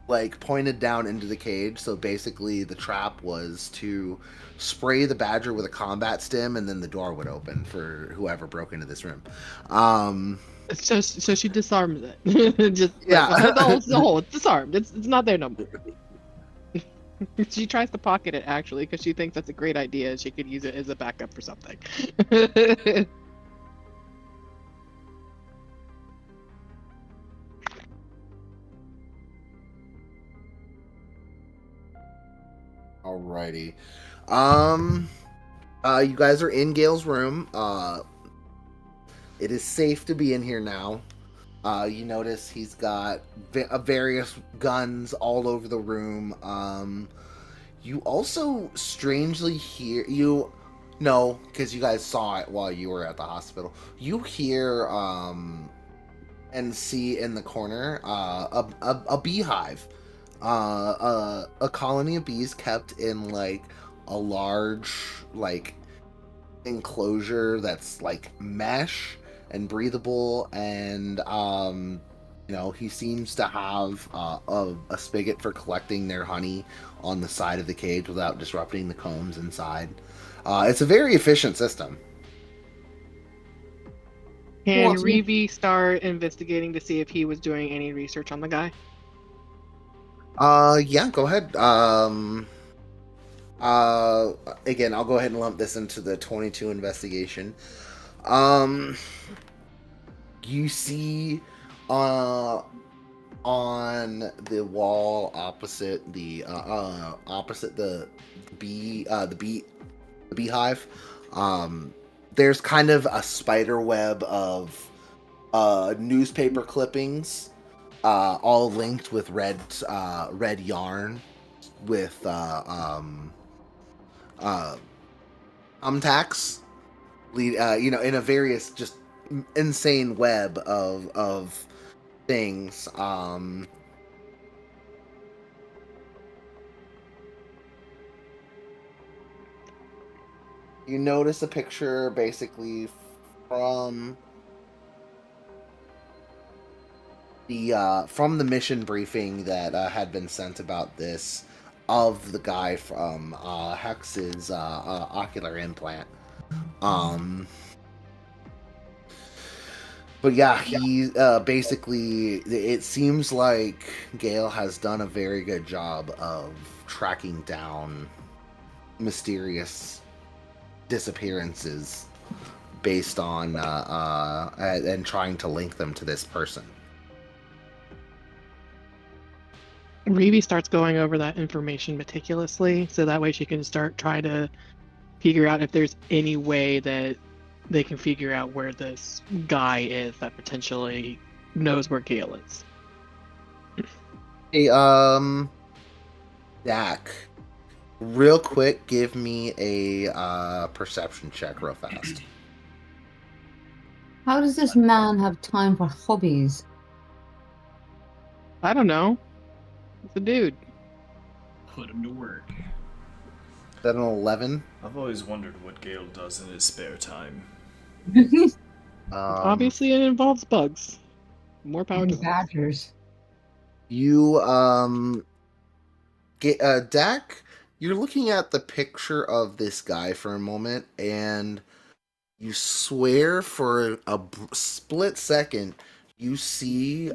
like pointed down into the cage. So basically the trap was to spray the badger with a combat stim, and then the door would open for whoever broke into this room. So she disarms it. Just Yeah. like, the whole it's disarmed. It's not there no more. She tries to pocket it actually because she thinks that's a great idea and she could use it as a backup for something. Alrighty. You guys are in Gale's room. It is safe to be in here now. You notice he's got various guns all over the room. You also strangely hear because you guys saw it while you were at the hospital. You hear and see in the corner a beehive. A colony of bees kept in like a large like enclosure that's like mesh and breathable, and he seems to have a spigot for collecting their honey on the side of the cage without disrupting the combs inside. It's a very efficient system. Can Well, Reeve start investigating to see if he was doing any research on the guy? Yeah, go ahead. Again, I'll go ahead and lump this into the 22 investigation. Um, you see, on the wall opposite the beehive, there's kind of a spider web of newspaper clippings, all linked with red yarn with thumbtacks, in a various just insane web of things. You notice a picture basically from the mission briefing that had been sent about this, of the guy from Hex's ocular implant. But yeah, he basically, it seems like Gale has done a very good job of tracking down mysterious disappearances based on and trying to link them to this person. Reeve starts going over that information meticulously, so that way she can start trying to figure out if there's any way that they can figure out where this guy is that potentially knows where Gale is. Hey, Dak, real quick, give me a perception check real fast. How does this man have time for hobbies? I don't know. It's a dude. Put him to work. Is that an 11? I've always wondered what Gale does in his spare time. Obviously, it involves bugs. More power to And them. badgers. You get Dak, you're looking at the picture of this guy for a moment, and you swear for a split second you see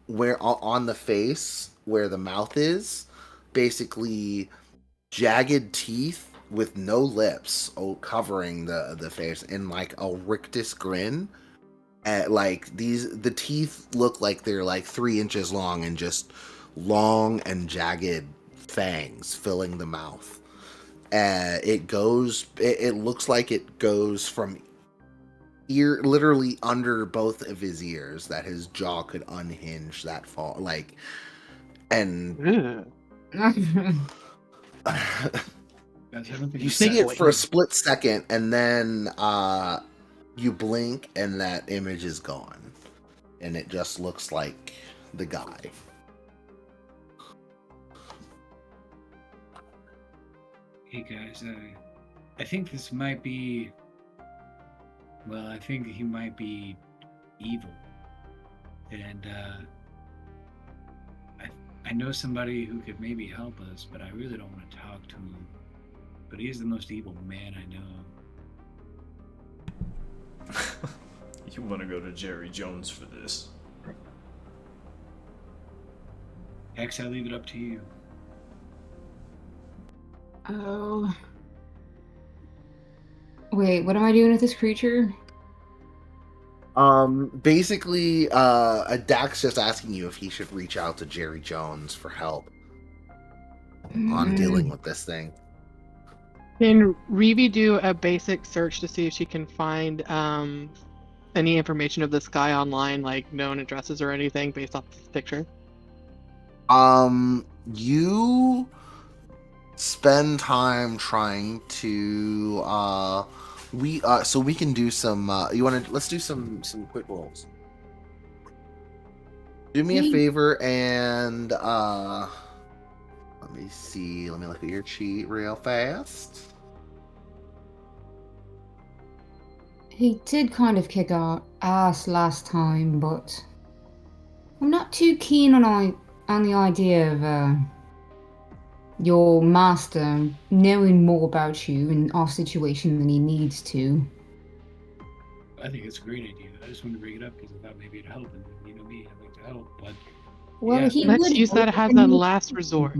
where on the face where the mouth is, basically jagged teeth with no lips covering the face, and like a rictus grin. Like the teeth look like they're like 3 inches long, and just long and jagged fangs filling the mouth. It looks like it goes from ear, literally under both of his ears, that his jaw could unhinge that far, like, and you see it for a split second, and then you blink and that image is gone, and it just looks like the guy. Hey guys, I think this might be. Well, I think he might be evil, and I know somebody who could maybe help us, but I really don't want to talk to him. But he's the most evil man I know. You want to go to Jerry Jones for this? Hex, I leave it up to you. Oh. Wait, what am I doing with this creature? Basically, Dax just asking you if he should reach out to Jerry Jones for help on dealing with this thing. Can Reeve do a basic search to see if she can find any information of this guy online, like known addresses or anything based off this picture? You spend time trying to so we can do some let's do some quick rolls. Do me a favor and let me see, let me look at your cheat real fast. He did kind of kick our ass last time, but I'm not too keen on the idea of your master knowing more about you and our situation than he needs to. I think it's a great idea. I just wanted to bring it up because I thought maybe it'd help, and you know me, I like to help. But Well, Yeah. he Let's would use that help as and a he- last resort.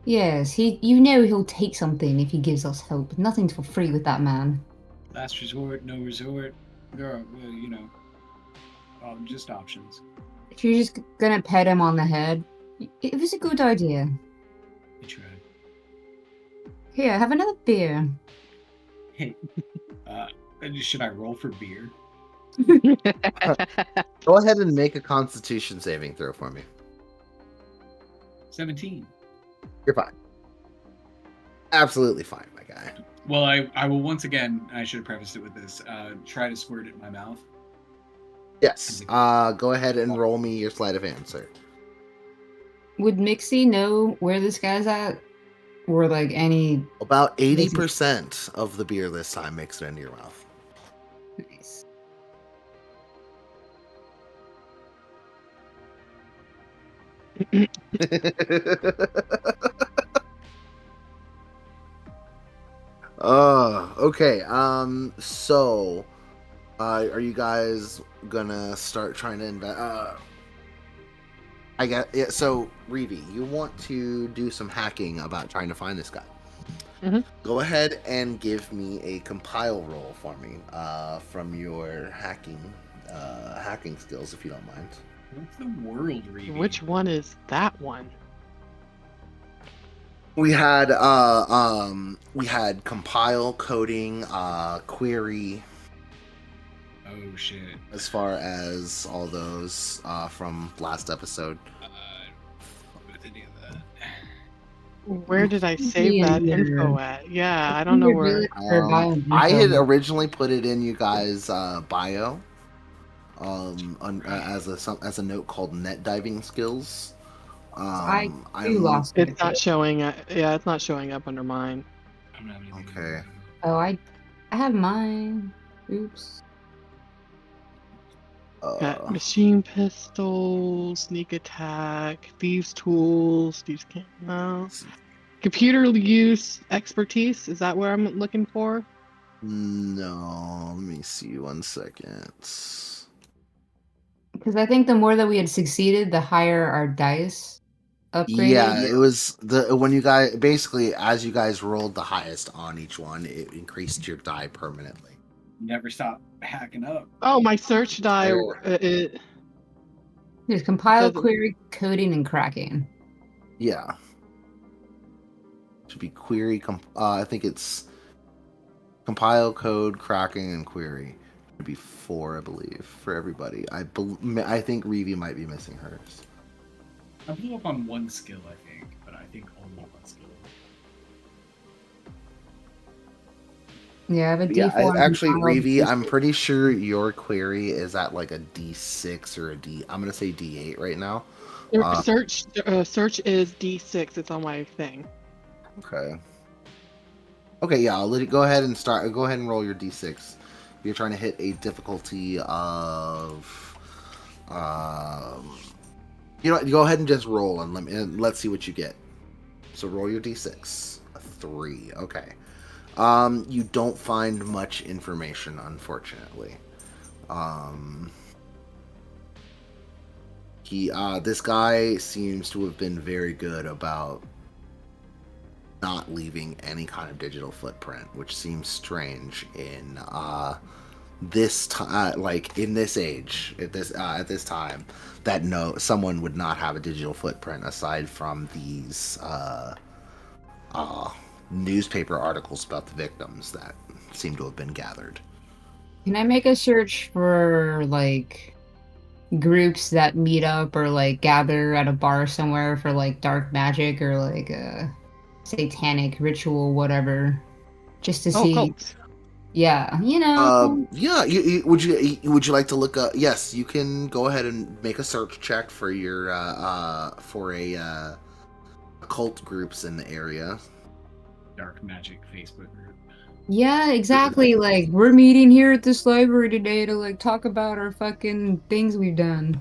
Yes, he'll take something if he gives us help. Nothing's for free with that man. Last resort, no resort. There are, just options. If you're just gonna pet him on the head, it was a good idea. I tried. Here, have another beer. Hey, should I roll for beer? Go ahead and make a Constitution saving throw for me. 17. You're fine. Absolutely fine, my guy. Well, I will once again, I should have prefaced it with this, try to squirt it in my mouth. Yes. Go ahead and roll me your sleight of hand, sir. Would Mixie know where this guy's at? Or like any About 80% of the beer this time makes it into your mouth. nice. Okay. So, are you guys gonna start trying to invest? I get it. So, Reevy, you want to do some hacking about trying to find this guy. Mhm. Go ahead and give me a compile roll for me, from your hacking skills, if you don't mind. What's the world reading? Which one is that one? We had compile, coding, query, Oh shit. as far as all those from last episode. With any of that. Where did I save that info at? Yeah, I don't know where. I had originally put it in you guys' bio, as a note called net diving skills. I I'm lost it. It's not showing. Yeah, it's not showing up under mine. I don't have anything. Okay. Oh, I have mine. Oops. Got machine pistol, sneak attack, thieves tools, thieves camo, computer use expertise. Is that where I'm looking for? No, let me see 1 second. Because I think the more that we had succeeded, the higher our dice upgraded. Yeah, it was when you guys basically, as you guys rolled the highest on each one, it increased your die permanently. Never stop hacking up. Oh, my search die. There's compile, Doesn't- query, coding, and cracking. Yeah, should be query. I think it's compile, code, cracking, and query. Should be 4, I believe, for everybody. I think Reevy might be missing hers. I blew up on one skill, I think, but I think only one skill. Yeah, I have a Yeah, D4. actually, compile, Reevy, I'm pretty sure your query is at like a D6 or a D. I'm gonna say D8 right now. Search is D6. It's on my thing. Okay. Okay, yeah, I'll let it go ahead and start. Go ahead and roll your D6. You're trying to hit a difficulty of, you know, go ahead and just roll and let's see what you get. So roll your D6. A 3. Okay. You don't find much information, unfortunately. This guy seems to have been very good about not leaving any kind of digital footprint, which seems strange in this time, like in this age, at this time, that someone would not have a digital footprint aside from these newspaper articles about the victims that seem to have been gathered. Can I make a search for like groups that meet up or like gather at a bar somewhere for like dark magic or like a satanic ritual, whatever, just to see? Cults. Yeah, you know. Yeah. Would you like to look up? Yes, you can go ahead and make a search check for your for a occult groups in the area. Dark Magic Facebook group. Yeah, exactly. Like we're meeting here at this library today to like talk about our fucking things we've done.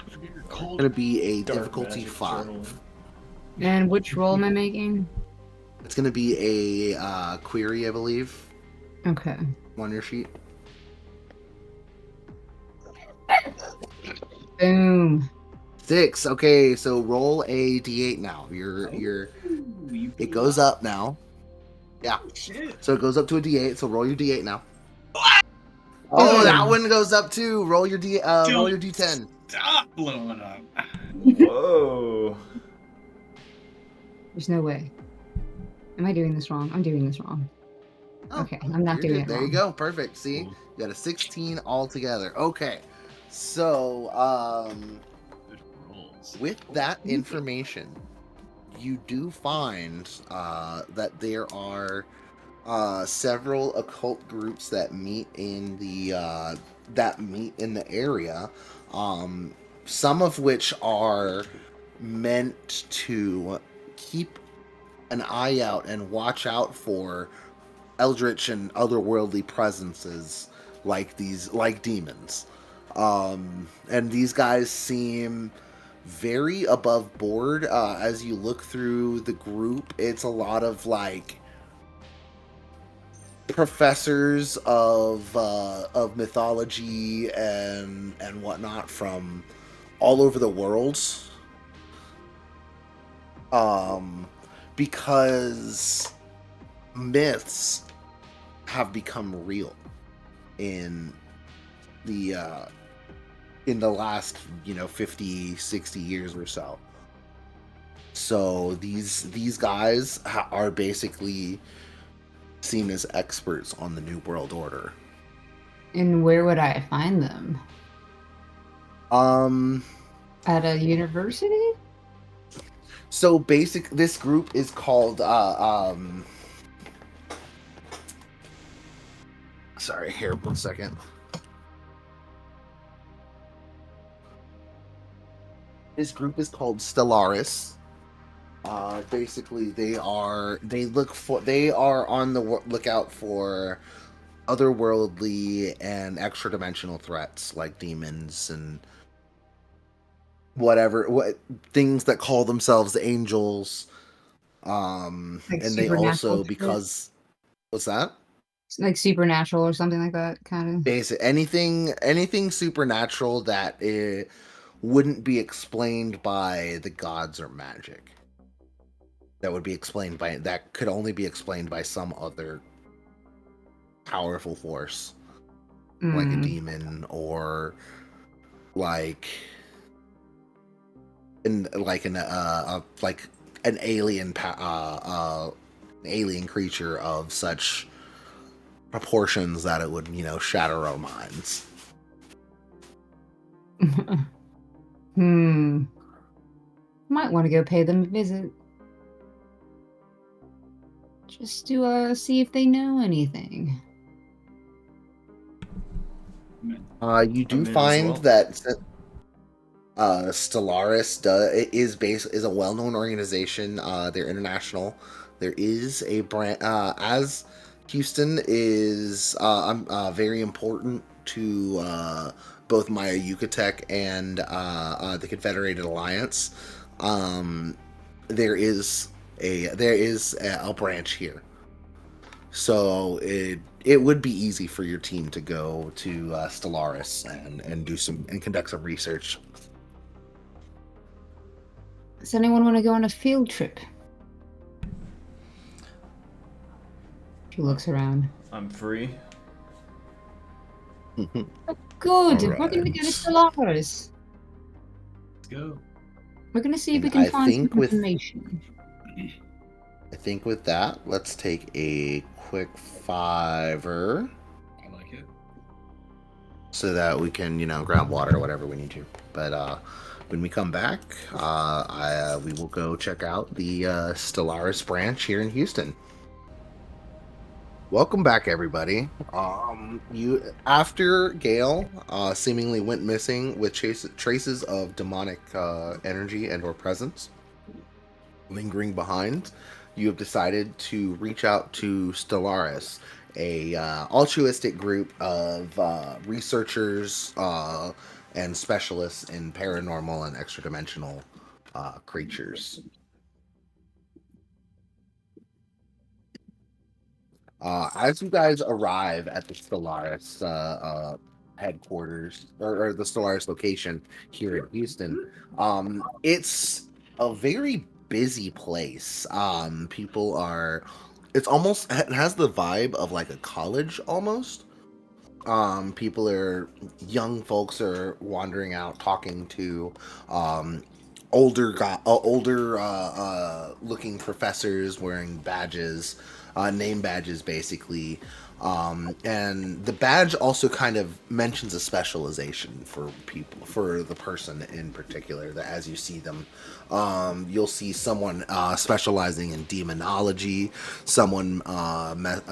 It's gonna be a Dark difficulty Magic 5. Journal. And which roll am I making? It's gonna be a query, I believe, Okay. on your sheet. Boom. 6. Okay, so roll a d8 now. It goes up now. Yeah. Shit. So it goes up to a d8. So roll your d8 now. Oh, that one goes up too. Roll your roll your d10. Stop blowing up. Whoa. There's no way. Am I doing this wrong? I'm doing this wrong. Oh, Okay, I'm not you're doing good. it There wrong. you go. Perfect. See, you got a 16 altogether. Okay. So, Good rolls. with that information, you do find that there are several occult groups that meet in the area. Some of which are meant to keep an eye out and watch out for eldritch and otherworldly presences like demons. And these guys seem very above board. As you look through the group, it's a lot of like professors of mythology and whatnot from all over the world. Because myths have become real in the last 50, 60 years or so. So these guys are basically seen as experts on the New World Order. And where would I find them? Um At a university? so this group is called sorry, here 1 second. This group is called Stellaris. Basically, they are on the lookout for otherworldly and extra dimensional threats like demons and what things that call themselves angels. Like And they also supernatural because what's that? like supernatural or something like that, kind of. Basic anything supernatural that wouldn't be explained by the gods or magic. That could only be explained by some other powerful force, like a demon or like an alien alien creature of such proportions that it would shatter our minds. Might want to go pay them a visit. Just to see if they know anything. You do I mean, find as well. that Stellaris is a well-known organization. They're international. There is a brand as Houston is very important to both Maya Yucatec and the Confederated Alliance. There is a branch here, so it would be easy for your team to go to Stellaris and conduct some research. Does anyone want to go on a field trip? She looks around. I'm free. Good. All We're going to go to right. Stellaris. Let's go. We're going to see if we And can I find some think with- information. I think with that, let's take a quick 5er I like it. so that we can, grab water or whatever we need to. But when we come back, we will go check out the Stellaris branch here in Houston. Welcome back, everybody. After Gale seemingly went missing with traces of demonic energy and/or presence lingering behind, you have decided to reach out to Stellaris, a altruistic group of researchers and specialists in paranormal and extra-dimensional creatures. As you guys arrive at the Stellaris headquarters or the Stellaris location here in Houston. It's a very busy place. People are. It's almost it has the vibe of like a college almost. People are young folks are wandering out talking to older looking professors wearing badges, name badges basically. And the badge also kind of mentions a specialization for people, for the person in particular. That as you see them, you'll see someone specializing in demonology, someone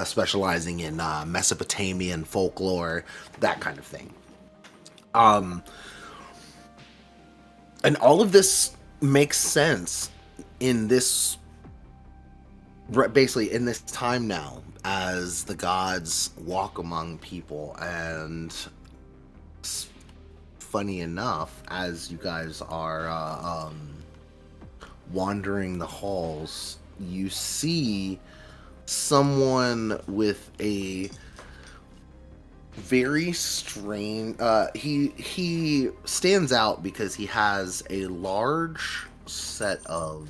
specializing in Mesopotamian folklore, that kind of thing. Um, and all of this makes sense in this basically in this time now as the gods walk among people. And funny enough, as you guys are wandering the halls, you see someone with a very strange he stands out because he has a large set of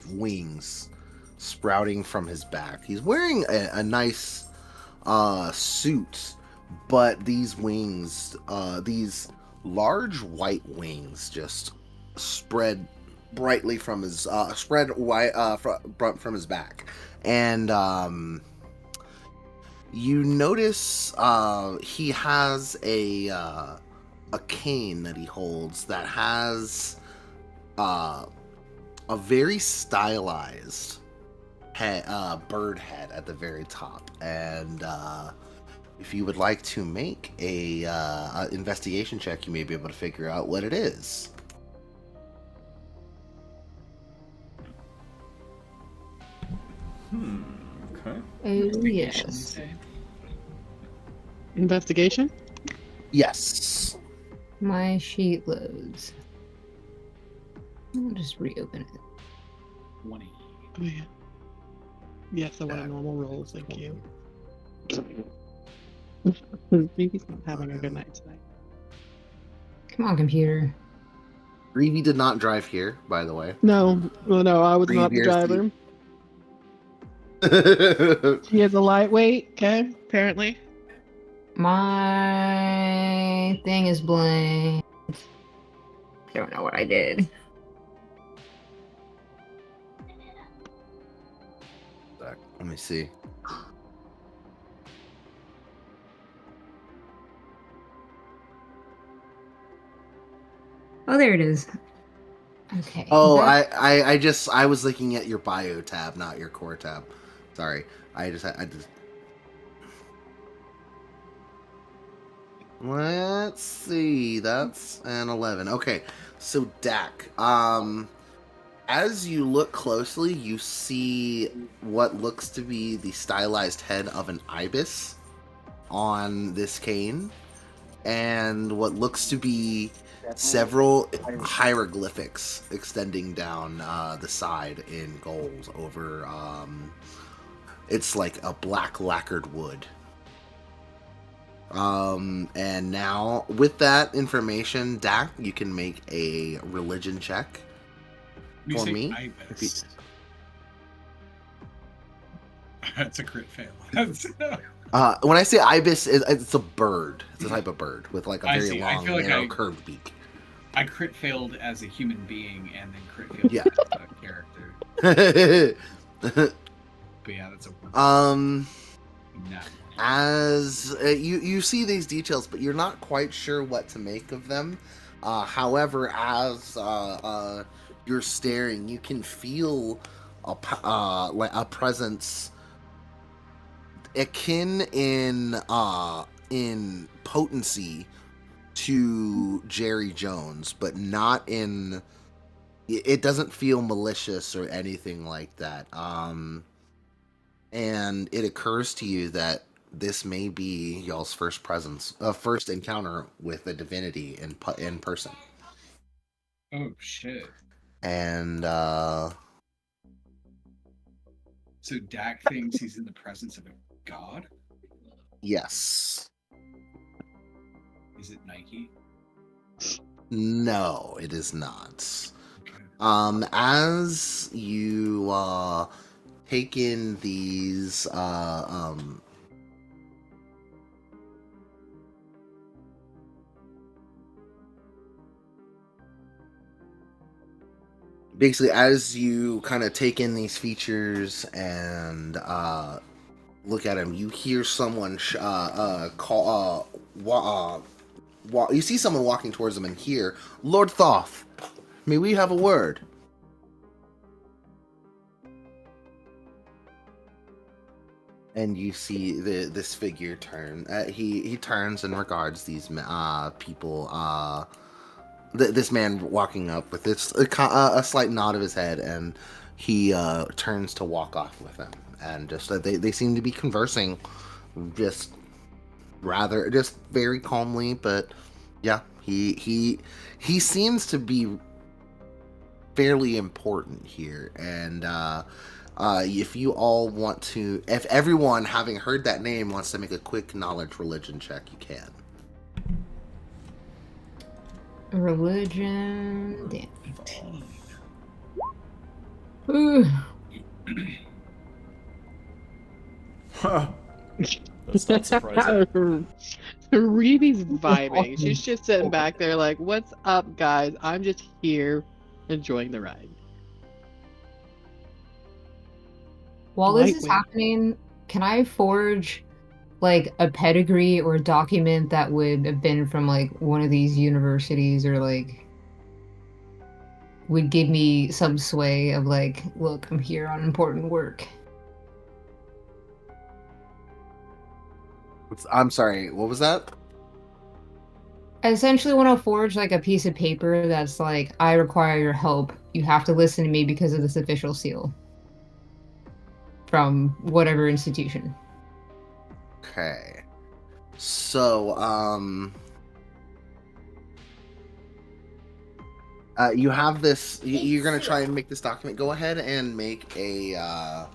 wings sprouting from his back. He's wearing a nice suit, but these wings, these large white wings, just spread brightly from his spread white from his back. And you notice he has a cane that he holds that has a very stylized bird head at the very top. And if you would like to make a investigation check, you may be able to figure out what it is. Okay. Oh, Investigation, you yes. say? Investigation? Yes. My sheet loads. I'll just reopen it. 20. Oh, yeah. Yes, I want a normal roll, thank you. Maybe not having a good night tonight. Come on, computer. Reevy did not drive here, by the way. No, I was not the Previous driver. He is a lightweight, okay, apparently. My thing is blank. I don't know what I did. Let me see. Oh, there it is. Okay. Oh, that- I was looking at your bio tab, not your core tab. Sorry. I just Let's see. That's an 11. Okay. So Dak, as you look closely, you see what looks to be the stylized head of an ibis on this cane, and what looks to be several hieroglyphics extending down the side in gold over it's like a black lacquered wood. And now with that information, Dak, you can make a religion check You for say me. ibis. That's a crit fail. That's- When I say ibis, it's a bird. It's a type of bird with like a I very see. I long, feel like narrow, I- curved beak. I crit failed as a human being and then crit failed Yeah. as a character. But yeah, that's a no. As you see these details, but you're not quite sure what to make of them. However, as you're staring, you can feel like a presence akin in potency to Jerry Jones, but not in. It doesn't feel malicious or anything like that. And it occurs to you that this may be y'all's first first encounter with a divinity in person. Oh shit. And So Dak thinks he's in the presence of a god? yes, Is it Nike? No, it is not. Okay. As you take in these basically as you kind of take in these features and look at them, you hear someone call you see someone walking towards them and hear, Lord Thoth, may we have a word? And you see this figure turn. He turns and regards these people. This man walking up with this a slight nod of his head, and he turns to walk off with them. And just they seem to be conversing, just just very calmly. But yeah, he seems to be fairly important here, and if you all want to, if everyone having heard that name wants to make a quick knowledge religion check, you can. Religion. Damn. Ooh. That's not surprising. Reeve's vibing. She's just sitting back there like, what's up, guys? I'm just here enjoying the ride. While this is Lightweight. happening, can I forge like a pedigree or document that would have been from like one of these universities, or like would give me some sway of like, look, I'm here on important work? I'm sorry, what was that? I essentially want to forge like a piece of paper that's like, I require your help. You have to listen to me because of this official seal from whatever institution. Okay. So, you have this. You're gonna try and make this document. Go ahead and make a.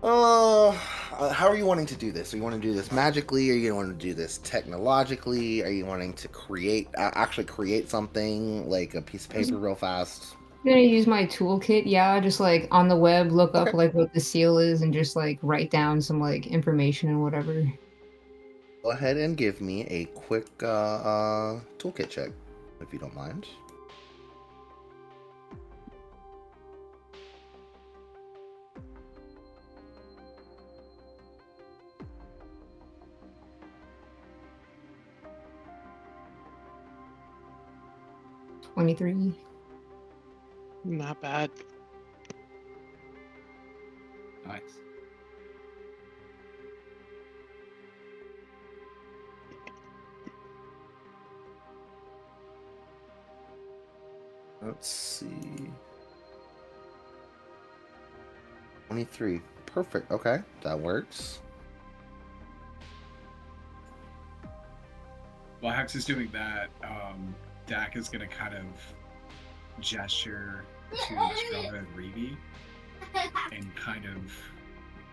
How are you wanting to do this? Are you want to do this magically? Are you want to do this technologically? Are you wanting to actually create something like a piece of paper real fast? I'm gonna use my toolkit, yeah, just like on the web, look up Okay. like what the seal is and just like write down some like information and whatever. Go ahead and give me a quick toolkit check, if you don't mind. $23. Not bad. Nice. Let's see. 23. Perfect. Okay, that works. While Hex is doing that, Dak is gonna kind of gesture to Strava and Reeve and kind of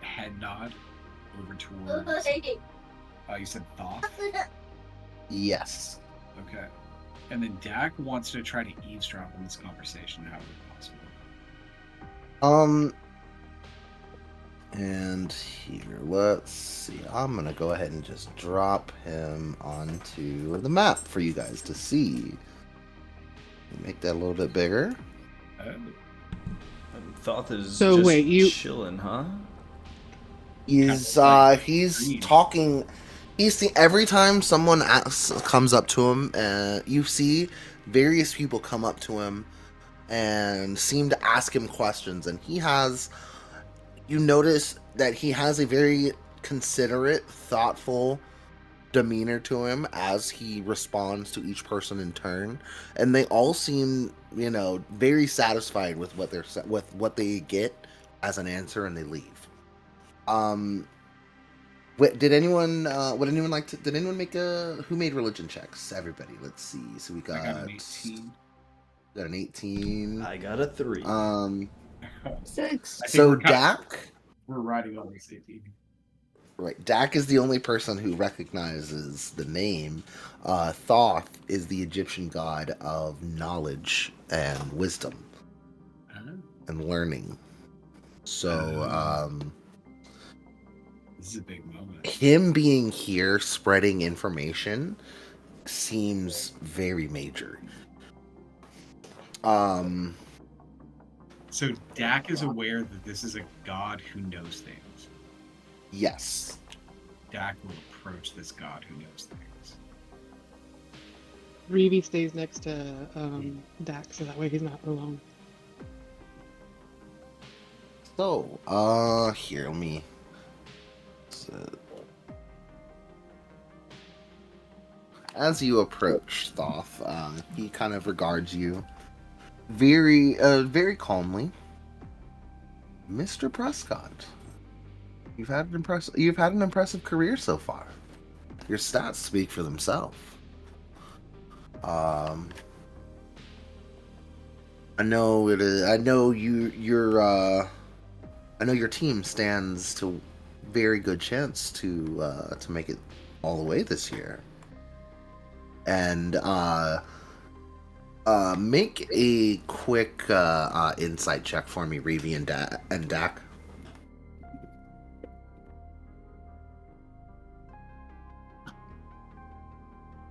head nod over towards. You said Thoth? Yes. Okay. And then Dak wants to try to eavesdrop on this conversation however possible. And here, let's see. I'm gonna go ahead and just drop him onto the map for you guys to see. Make that a little bit bigger. Thoth is So just wait, you- chilling, huh? He's green. talking. Every time someone comes up to him, you see various people come up to him and seem to ask him questions, and you notice that he has a very considerate, thoughtful demeanor to him as he responds to each person in turn, and they all seem, very satisfied with what they get as an answer, and they leave. Did anyone make who made religion checks? Everybody, let's see. So we I got got an 18. Got an 18. I got a 3. 6. I think So we're Dak, we're riding on this 18. Right. Dak is the only person who recognizes the name. Thoth is the Egyptian god of knowledge and wisdom Huh? and learning. So, This is a big moment. him being here spreading information seems very major. Um, So Dak is aware that this is a god who knows things. yes. Dak will approach this god who knows things. Reeve stays next to Dax, so that way he's not alone. So, here, let me. As you approach Thoth, he kind of regards you very calmly. Mr. Prescott, you've had an impressive career so far. Your stats speak for themselves. I know it is. I know I know your team stands to very good chance to make it all the way this year. And make a quick insight check for me, Reeve and Dak.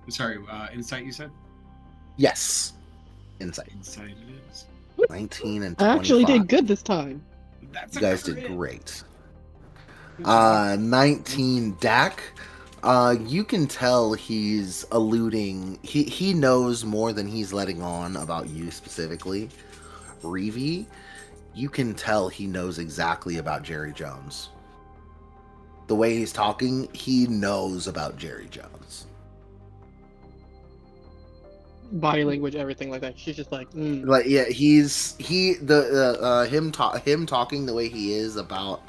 Sorry, insight you said? Yes, insight. Insight it is. 19 and I 25. actually did good this time. That's You a guys did crit. great. Good job. 19 Dak. You can tell he's alluding. He knows more than he's letting on about you specifically. Reeve, you can tell he knows exactly about Jerry Jones. The way he's talking, he knows about Jerry Jones. Body language, everything like that. She's just like, Like, yeah, him talking the way he is about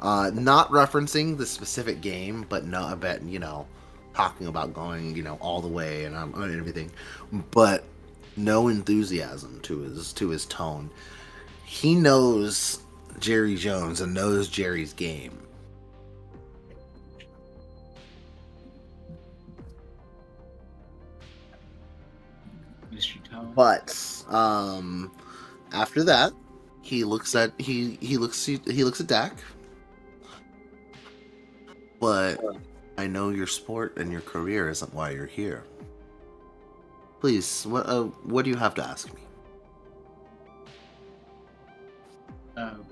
not referencing the specific game, but no, I bet talking about going all the way and everything, but no enthusiasm to his tone. He knows Jerry Jones and knows Jerry's game. Mr. Tom. But after that, he looks at Dak. But I know your sport and your career isn't why you're here. Please, what do you have to ask me?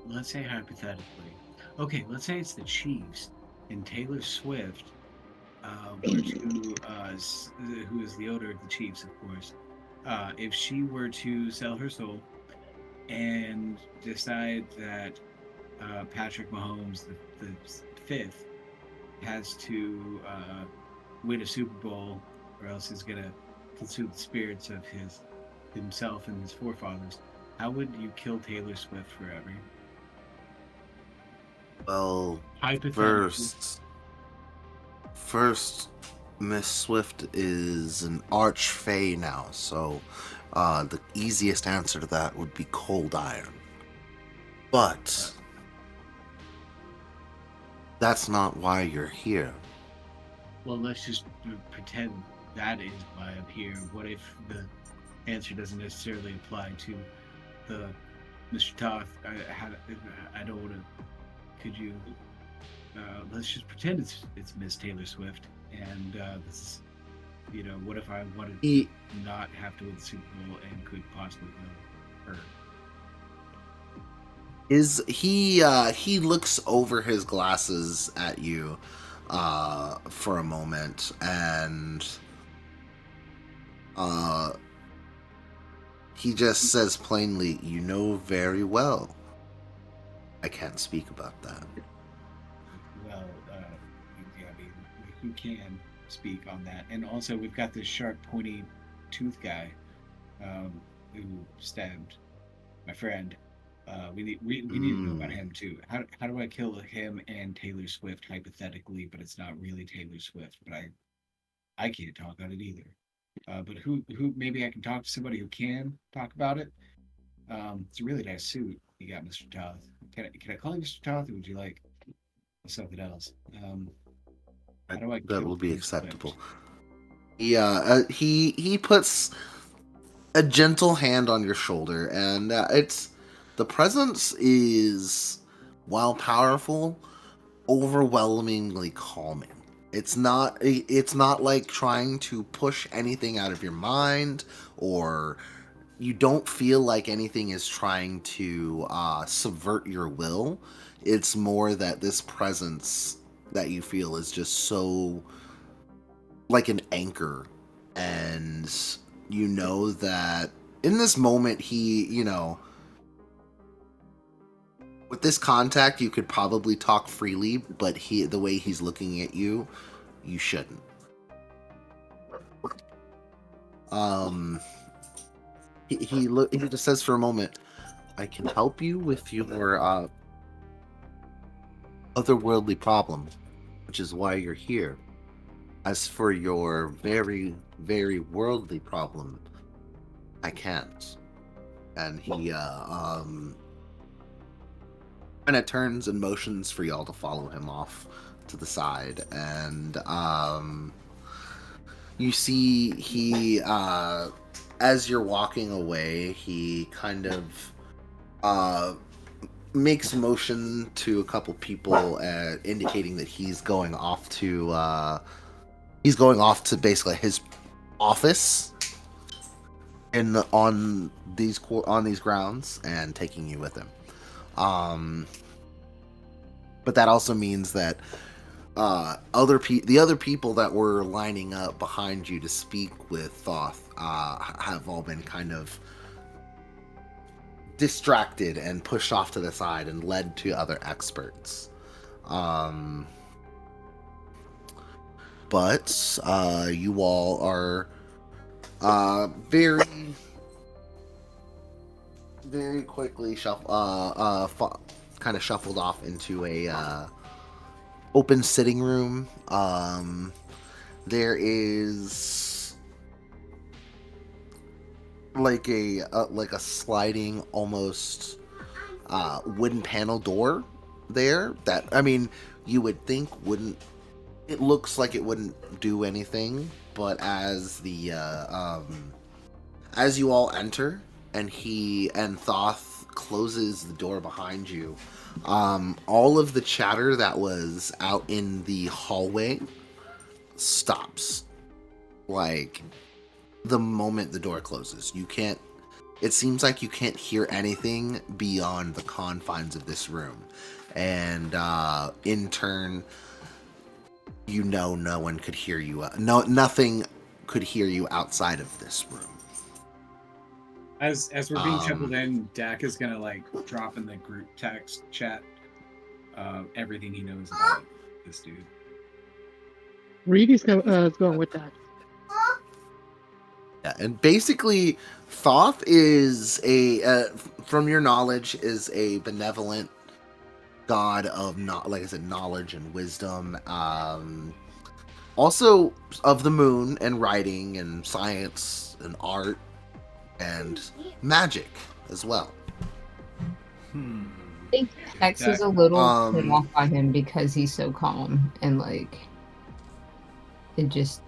Let's say hypothetically. Okay, let's say it's the Chiefs and Taylor Swift, were to, who is the owner of the Chiefs, of course. If she were to sell her soul and decide that Patrick Mahomes, the fifth, has to win a Super Bowl, or else he's gonna consume the spirits of himself and his forefathers, how would you kill Taylor Swift forever? Well, Hypothetically. first, Miss Swift is an arch fae now, so the easiest answer to that would be cold iron. But that's not why you're here. Well, let's just pretend that is why I'm here. What if the answer doesn't necessarily apply to the Mr. Toth? I don't want to. Could you? Let's just pretend it's Miss Taylor Swift, and this is, what if I wanted to not have to win the Super Bowl and could possibly win her? He looks over his glasses at you for a moment, and he just says plainly, "You know very well I can't speak about that." Well, yeah, I mean, who can speak on that? And also, we've got this sharp, pointy tooth guy who stabbed my friend. We need to know about him too. How do I kill him and Taylor Swift hypothetically? But it's not really Taylor Swift. But I can't talk on it either. But who maybe I can talk to somebody who can talk about it. It's a really nice suit you got, Mr. Toth. Can I call you Mr. Toth, or would you like something else. How do I That kill will be this acceptable. bitch? Yeah, he puts a gentle hand on your shoulder, and it's the presence is, while powerful, overwhelmingly calming. It's not like trying to push anything out of your mind, or you don't feel like anything is trying to subvert your will. It's more that this presence that you feel is just so like an anchor, and you know that in this moment with this contact you could probably talk freely, but the way he's looking at you, you shouldn't. um he just says for a moment, I can help you with your otherworldly problem, which is why you're here. As for your very, very worldly problem, I can't. And he kind of turns and motions for y'all to follow him off to the side. And you see as you're walking away, he kind of makes motion to a couple people, indicating that he's going off to basically his office on these grounds, and taking you with him. But that also means that the other people that were lining up behind you to speak with Thoth have all been kind of distracted and pushed off to the side and led to other experts. But you all are very, very quickly kind of shuffled off into a open sitting room. There is like a sliding, almost wooden panel door there that, I mean, you would think wouldn't. It looks like it wouldn't do anything, but as you all enter, and Thoth closes the door behind you, all of the chatter that was out in the hallway stops. Like, the moment the door closes, it seems like you can't hear anything beyond the confines of this room. And in turn, no one could hear you. Nothing could hear you outside of this room. As we're being shuffled in, Dak is gonna drop in the group text chat everything he knows about this dude. Reedy's going with that. Yeah, and basically, Thoth is from your knowledge, is a benevolent god of, like I said, knowledge and wisdom. Also of the moon and writing and science and art and magic as well. I think Hex is a little put off by him because he's so calm, and it just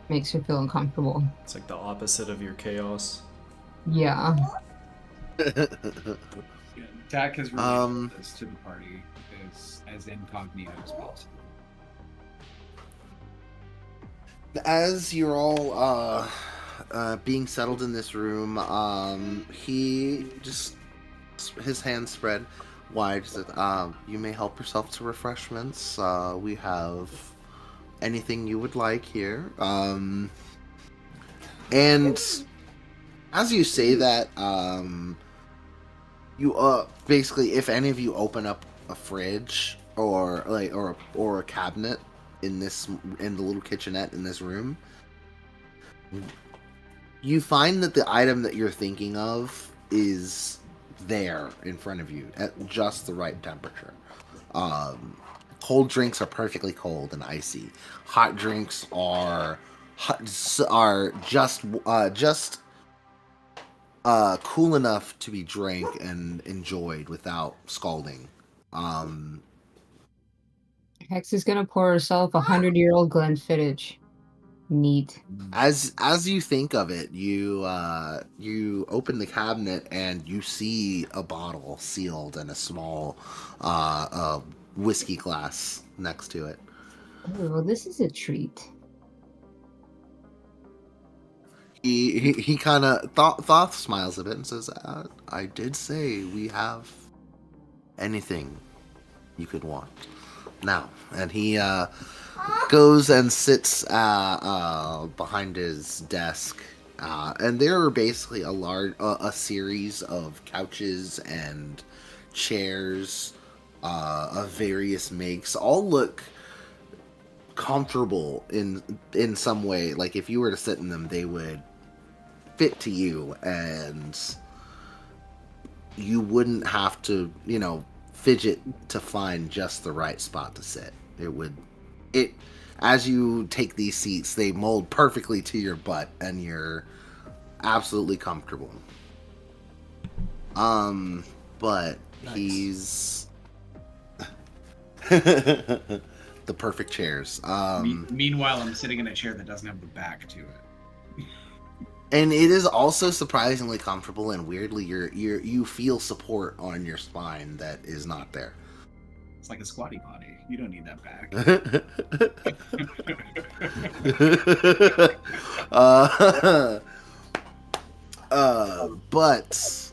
makes her feel uncomfortable. It's like the opposite of your chaos. Yeah. Dak has revealed this to the party as incognito as possible. As you're all being settled in this room, he just, his hands spread wide, said, you may help yourself to refreshments. We have anything you would like here. And as you say that, you basically, if any of you open up a fridge or a cabinet in the little kitchenette in this room, you find that the item that you're thinking of is there in front of you at just the right temperature. Cold drinks are perfectly cold and icy. Hot drinks are just cool enough to be drank and enjoyed without scalding. Hex is gonna pour herself 100-year-old Glenfiddich. Neat. As you think of it, you open the cabinet and you see a bottle sealed and a small whiskey glass next to it. Oh, well, this is a treat. He kind of Thoth smiles a bit and says, "I did say we have anything you could want now." And he goes and sits behind his desk, and there are basically a series of couches and chairs of various makes. All look comfortable in some way. Like if you were to sit in them, they would fit to you, and you wouldn't have to, fidget to find just the right spot to sit. It as you take these seats, they mold perfectly to your butt, and you're absolutely comfortable. But Nice. he's the perfect chairs. Meanwhile, I'm sitting in a chair that doesn't have the back to it. And it is also surprisingly comfortable, and weirdly, you feel support on your spine that is not there. It's like a squatty potty. You don't need that back. But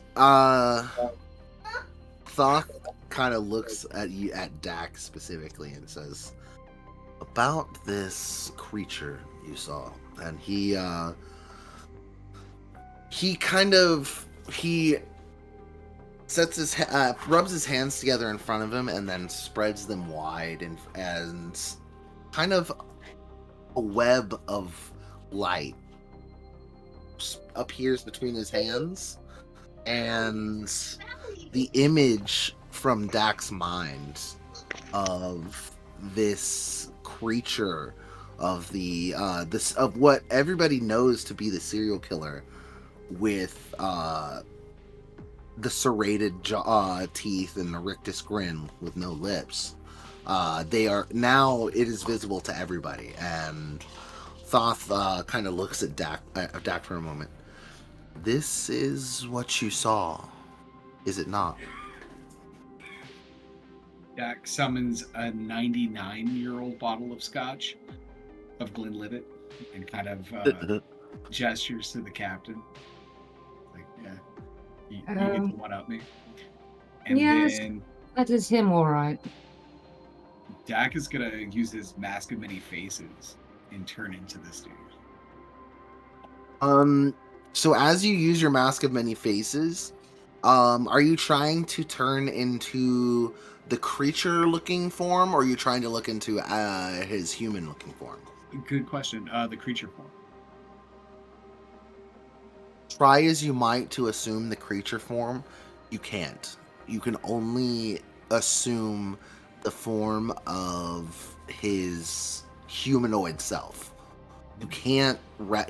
Thoth kind of looks at Dak specifically and says, "About this creature you saw," and he sets rubs his hands together in front of him and then spreads them wide, and kind of a web of light appears between his hands, and the image from Dak's mind of this creature, of the of what everybody knows to be the serial killer, with the serrated teeth and the rictus grin with no lips. It is visible to everybody, and Thoth kind of looks at Dak for a moment. "This is what you saw, is it not?" Dak summons a 99-year-old bottle of scotch of Glenlivet and kind of gestures to the captain. Like, yeah, you get to one-up me. And yes. then That is him, all right. Dak is going to use his Mask of Many Faces and turn into this dude. So as you use your Mask of Many Faces, are you trying to turn into the creature-looking form, or are you trying to look into his human-looking form? Good question. The creature form. Try as you might to assume the creature form, you can't. You can only assume the form of his humanoid self. You can't,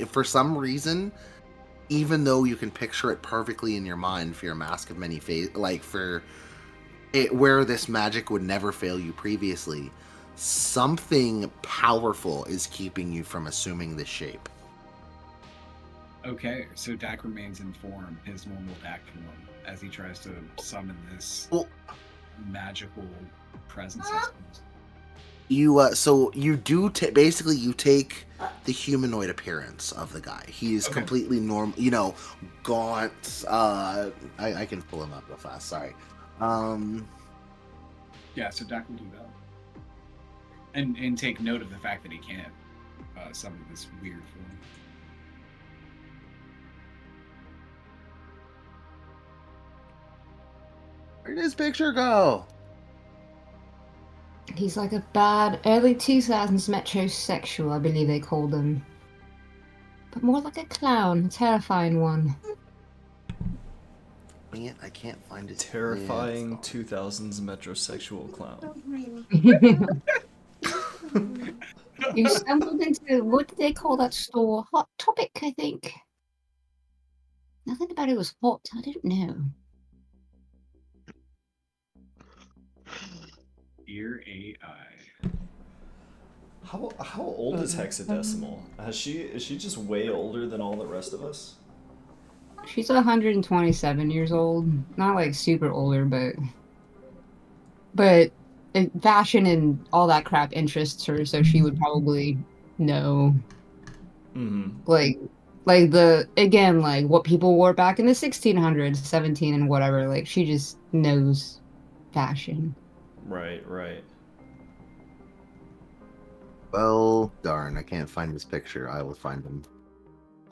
for some reason, even though you can picture it perfectly in your mind for your Mask of Many Faces, like for it, where this magic would never fail you previously, something powerful is keeping you from assuming this shape. Okay, so Dak remains in form, his normal Dak form, as he tries to summon this magical presence. I suppose. You basically you take the humanoid appearance of the guy. He is completely normal, gaunt. I can pull him up real fast. Sorry. Yeah, so Dak will do that, and take note of the fact that he can't summon this weird form. Where did his picture go? He's like a bad early 2000s metrosexual, I believe they called him. But more like a clown, a terrifying one. I can't find it. Terrifying 2000s metrosexual clown. You stumbled into, what did they call that store? Hot Topic, I think. Nothing about it was hot, I don't know. Dear AI. How old is Hexadecimal? Is she just way older than all the rest of us? She's 127 years old. Not like super older, but fashion and all that crap interests her, so she would probably know Mm-hmm. like the again like what people wore back in the 1600s, 17 and whatever. Like she just knows fashion. Right, right. Well, darn, I can't find his picture. I will find him.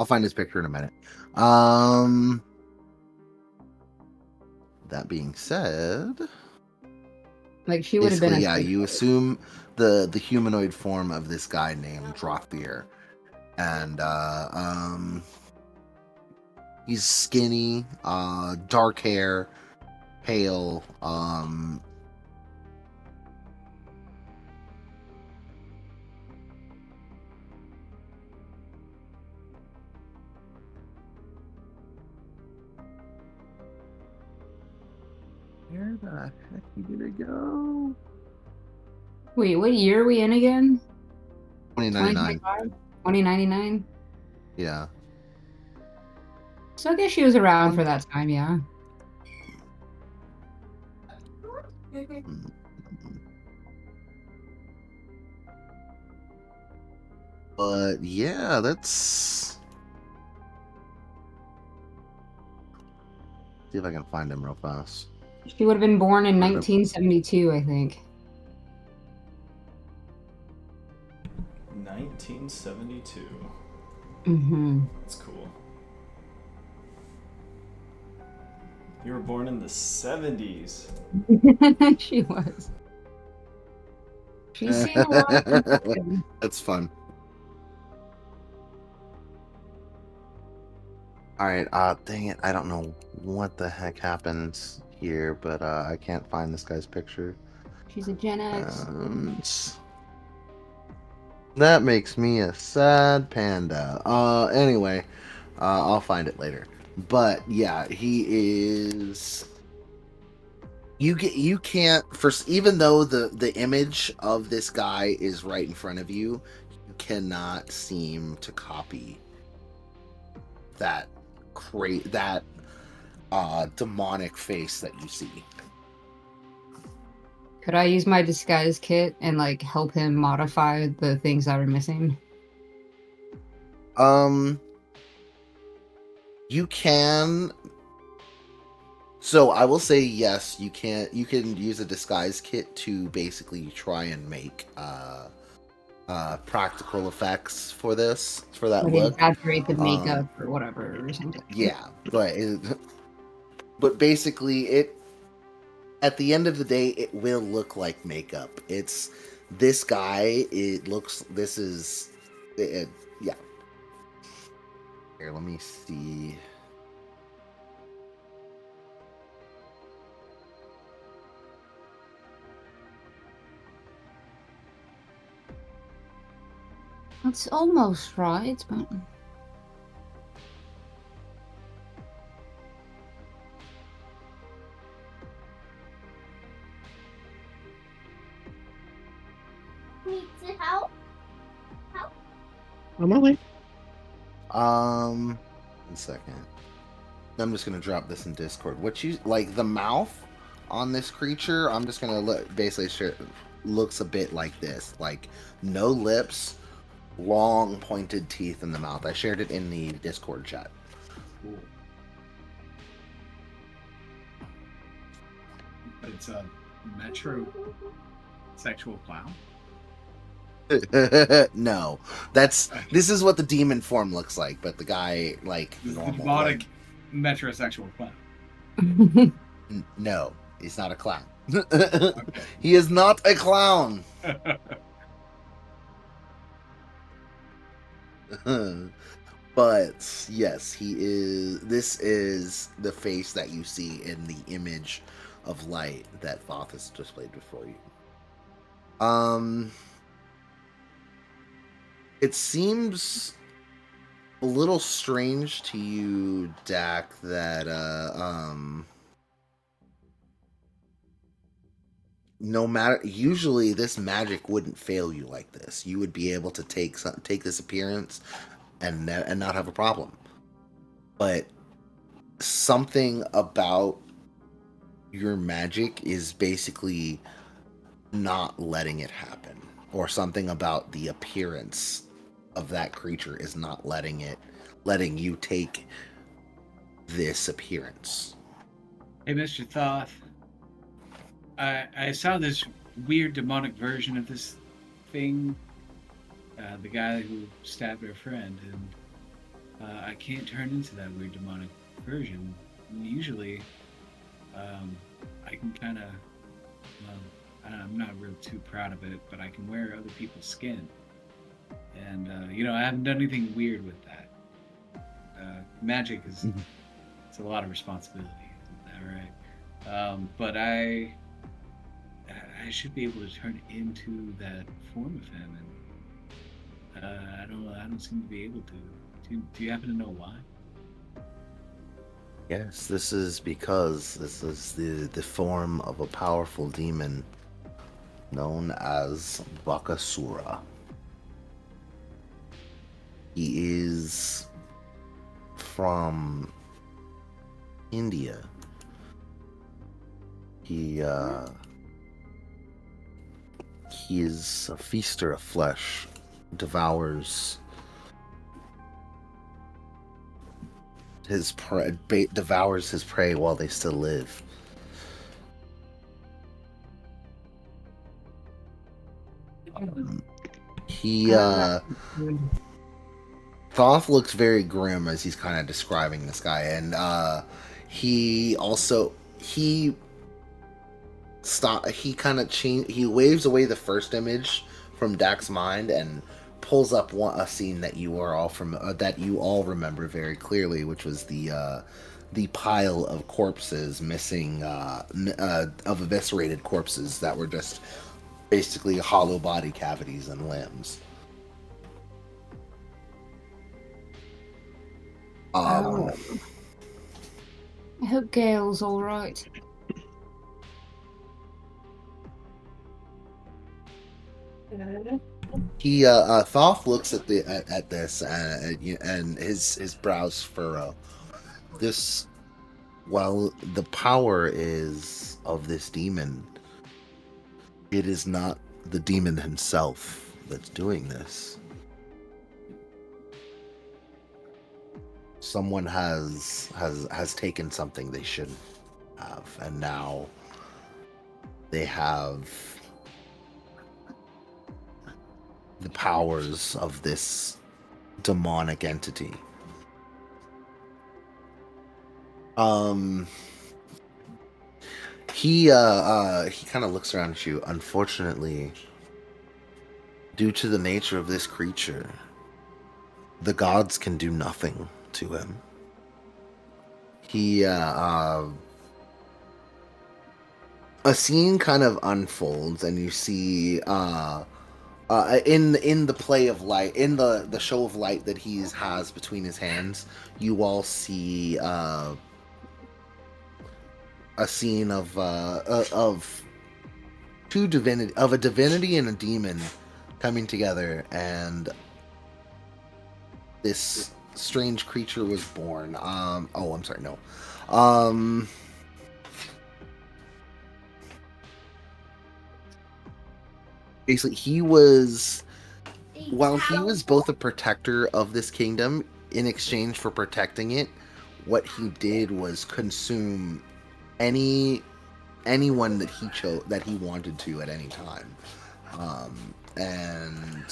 I'll find his picture in a minute. Um, that being said, Like she would have been basically, a yeah, saint. you assume the humanoid form of this guy named Drawthier, and he's skinny, dark hair, pale, where the heck did it go? Wait, what year are we in again? 2099. 2025? 2099? Yeah. So I guess she was around Um, for that time, yeah. mm, But yeah, that's. See if I can find him real fast. She would have been born in We're gonna- 1972, I think. 1972. Mm-hmm. That's cool. You were born in the 70s. She was. She's seen a lot of confusion. That's fun. All right. Dang it. I don't know what the heck happens here, but I can't find this guy's picture. She's a Gen X. That makes me a sad panda. Anyway, I'll find it later. But yeah, he is. You can't first, even though the image of this guy is right in front of you, you cannot seem to copy that demonic face that you see. Could I use my disguise kit and like help him modify the things that are missing? You can. So I will say yes, you can. You can use a disguise kit to basically try and make practical effects for that Like look. exaggerate the makeup or whatever or something. Yeah, but basically it. At the end of the day, it will look like makeup. It's this guy. It looks. This is. Yeah. Here, let me see. That's almost right, but Need to help? On my way. 1 second. I'm just gonna drop this in Discord. What you like the mouth on this creature? I'm just gonna basically share. Looks a bit like this, like no lips, long pointed teeth in the mouth. I shared it in the Discord chat. Cool. But it's a metro sexual clown. No, this is what the demon form looks like, but the guy like This is the normal. demonic metrosexual clown. No, he's not a clown. Okay. He is not a clown. But yes, he is. This is the face that you see in the image of light that Thoth has displayed before you. It seems a little strange to you, Dak, that no matter, usually this magic wouldn't fail you like this. You would be able to take this appearance and not have a problem. But something about your magic is basically not letting it happen, or something about the appearance of that creature is not letting you take this appearance. Hey, Mr. Thoth. I saw this weird demonic version of this thing. The guy who stabbed our friend, and I can't turn into that weird demonic version. Usually, I can kind of, well, I'm not real too proud of it, but I can wear other people's skin. And, I haven't done anything weird with that. Magic is, it's a lot of responsibility, isn't that right? But I should be able to turn into that form of him, and I don't seem to be able to. Do you happen to know why? Yes, this is because this is the form of a powerful demon known as Bakasura. He is from India. He is a feaster of flesh, devours his prey, devours his prey while they still live. He Thoth looks very grim as he's kind of describing this guy, and he waves away the first image from Dak's mind and pulls up a scene that you all remember very clearly, which was the pile of corpses missing of eviscerated corpses that were just basically hollow body cavities and limbs. I hope Gail's all right. He Thoth looks at this and his brows furrow. This, while the power is of this demon, it is not the demon himself that's doing this. Someone has taken something they shouldn't have, and now they have the powers of this demonic entity. He kind of looks around at you. Unfortunately, due to the nature of this creature, the gods can do nothing to him. He a scene kind of unfolds, and you see in the play of light, in the show of light that he has between his hands, you all see a scene of a divinity and a demon coming together, and this strange creature was born. I'm sorry, no. Basically, while he was both a protector of this kingdom, in exchange for protecting it, what he did was consume anyone that he chose, that he wanted to at any time. And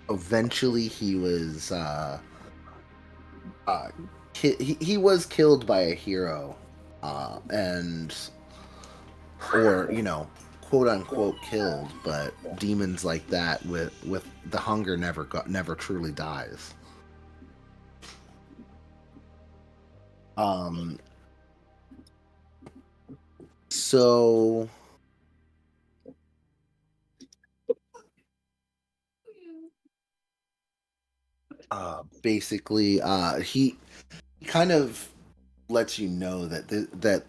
eventually he was he was killed by a hero, or quote unquote killed, but demons like that with the hunger never truly dies. So basically he kind of lets you know that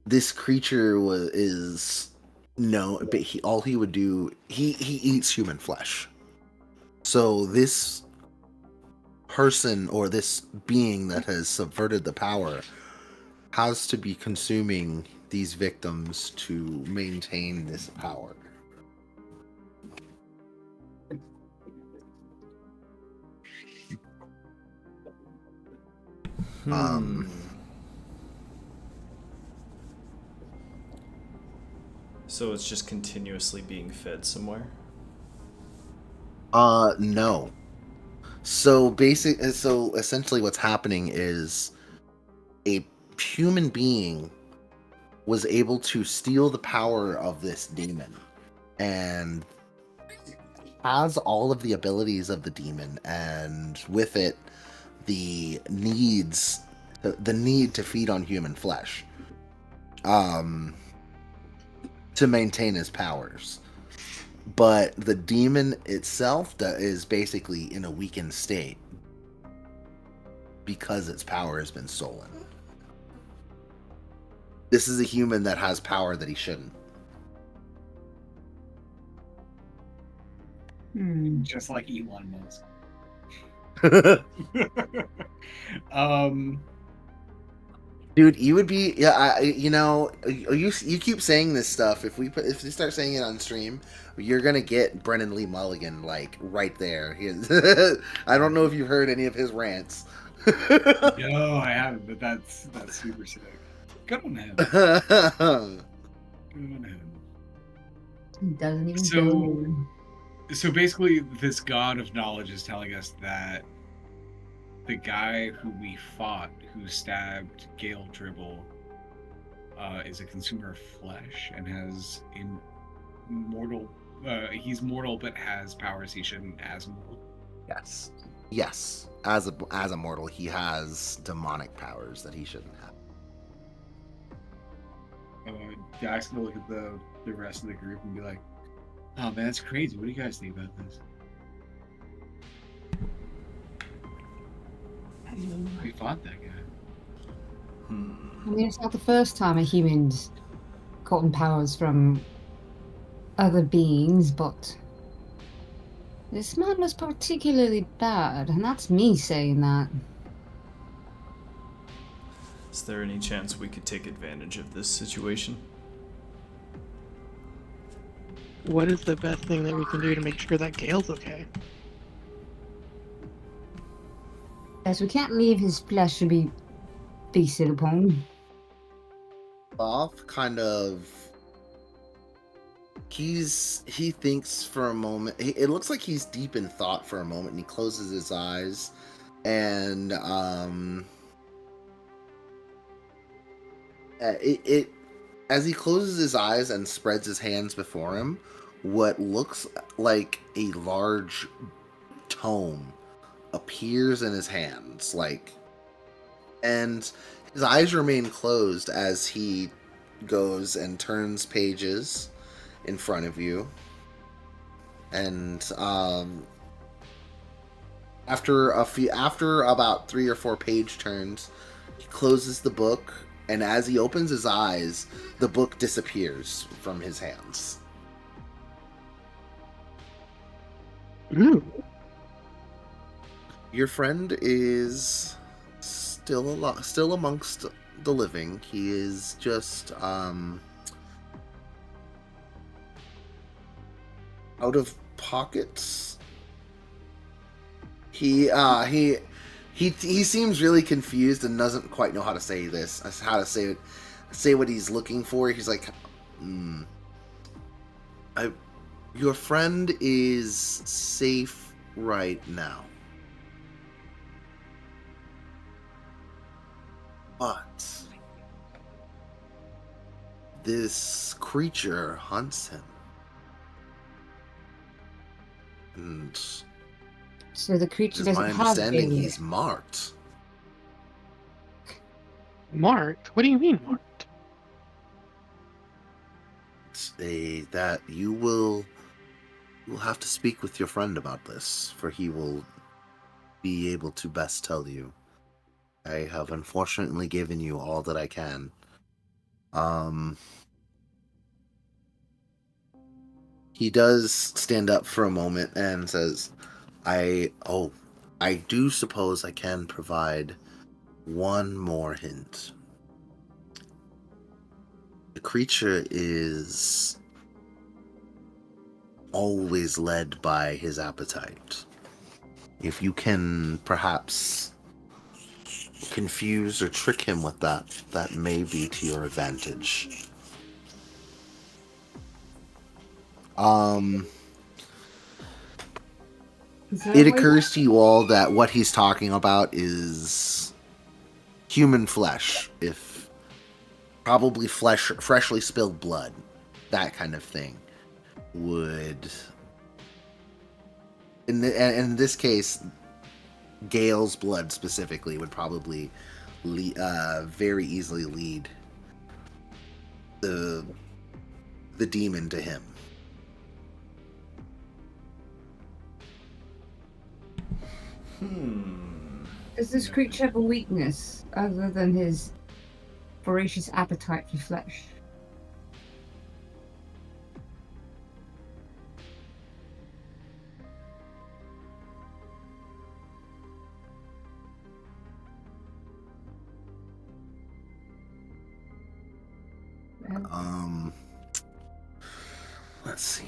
this creature is no, but all he would do, he eats human flesh. So this person or this being that has subverted the power has to be consuming these victims to maintain this power. So it's just continuously being fed somewhere? No. So essentially what's happening is a human being was able to steal the power of this demon and has all of the abilities of the demon, and with it the need to feed on human flesh to maintain his powers. But the demon itself is basically in a weakened state because its power has been stolen. This is a human that has power that he shouldn't. Just like Elon Musk. Dude, you would be you keep saying this stuff. If we start saying it on stream, you're gonna get Brennan Lee Mulligan like right there. I don't know if you've heard any of his rants. No, I haven't, but that's super sick. Good on him. Good on him. Doesn't even So basically, this god of knowledge is telling us that the guy who we fought, who stabbed Gale Dribble, is a consumer of flesh and has immortal. He's mortal, but has powers he shouldn't as mortal. Yes. As a mortal, he has demonic powers that he shouldn't have. Dax can look at the rest of the group and be like, "Oh man, that's crazy. What do you guys think about this?" We fought that guy. I mean, it's not the first time a human's gotten powers from other beings, but this man was particularly bad, and that's me saying that. Is there any chance we could take advantage of this situation? What is the best thing that we can do to make sure that Gale's okay? As we can't leave his flesh to be feasted upon. Off kind of he thinks for a moment. It looks like he's deep in thought for a moment, and he closes his eyes, and as he closes his eyes and spreads his hands before him, what looks like a large tome appears in his hands, and his eyes remain closed as he goes and turns pages in front of you, and after about 3 or 4 page turns, he closes the book, and as he opens his eyes, the book disappears from his hands. Ooh. Your friend is still amongst the living. He is just out of pockets. He seems really confused and doesn't quite know how to say this. How to say what he's looking for. He's like, your friend is safe right now. But this creature hunts him. And So the creature it's doesn't my have understanding a... he's marked. Marked? What do you mean marked? That you'll have to speak with your friend about this, for he will be able to best tell you. I have unfortunately given you all that I can. Um, he does stand up for a moment and says, I do suppose I can provide one more hint. The creature is always led by his appetite. If you can perhaps confuse or trick him with that, that may be to your advantage. It occurs to you all that what he's talking about is human flesh, if probably freshly spilled blood, that kind of thing would. In this case, Gale's blood specifically would probably very easily lead the demon to him. Does this creature have a weakness other than his voracious appetite for flesh? Let's see.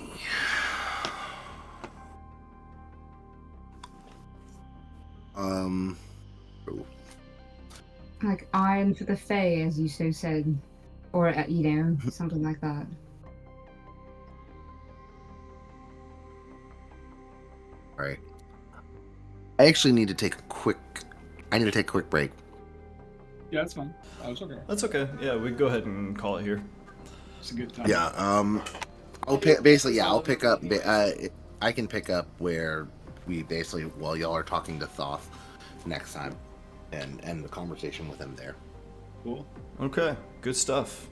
Like iron for the Fae, as you so said, or something like that. All right. I actually need to take a quick. I need to take a quick break. Yeah, that's fine. That's okay. That's okay. Yeah, we can go ahead and call it here. It's a good time. Yeah. I'll pick. Basically, yeah. I'll pick up. I can pick up where we basically, while y'all are talking to Thoth next time, and end the conversation with him there. Cool. Okay, good stuff.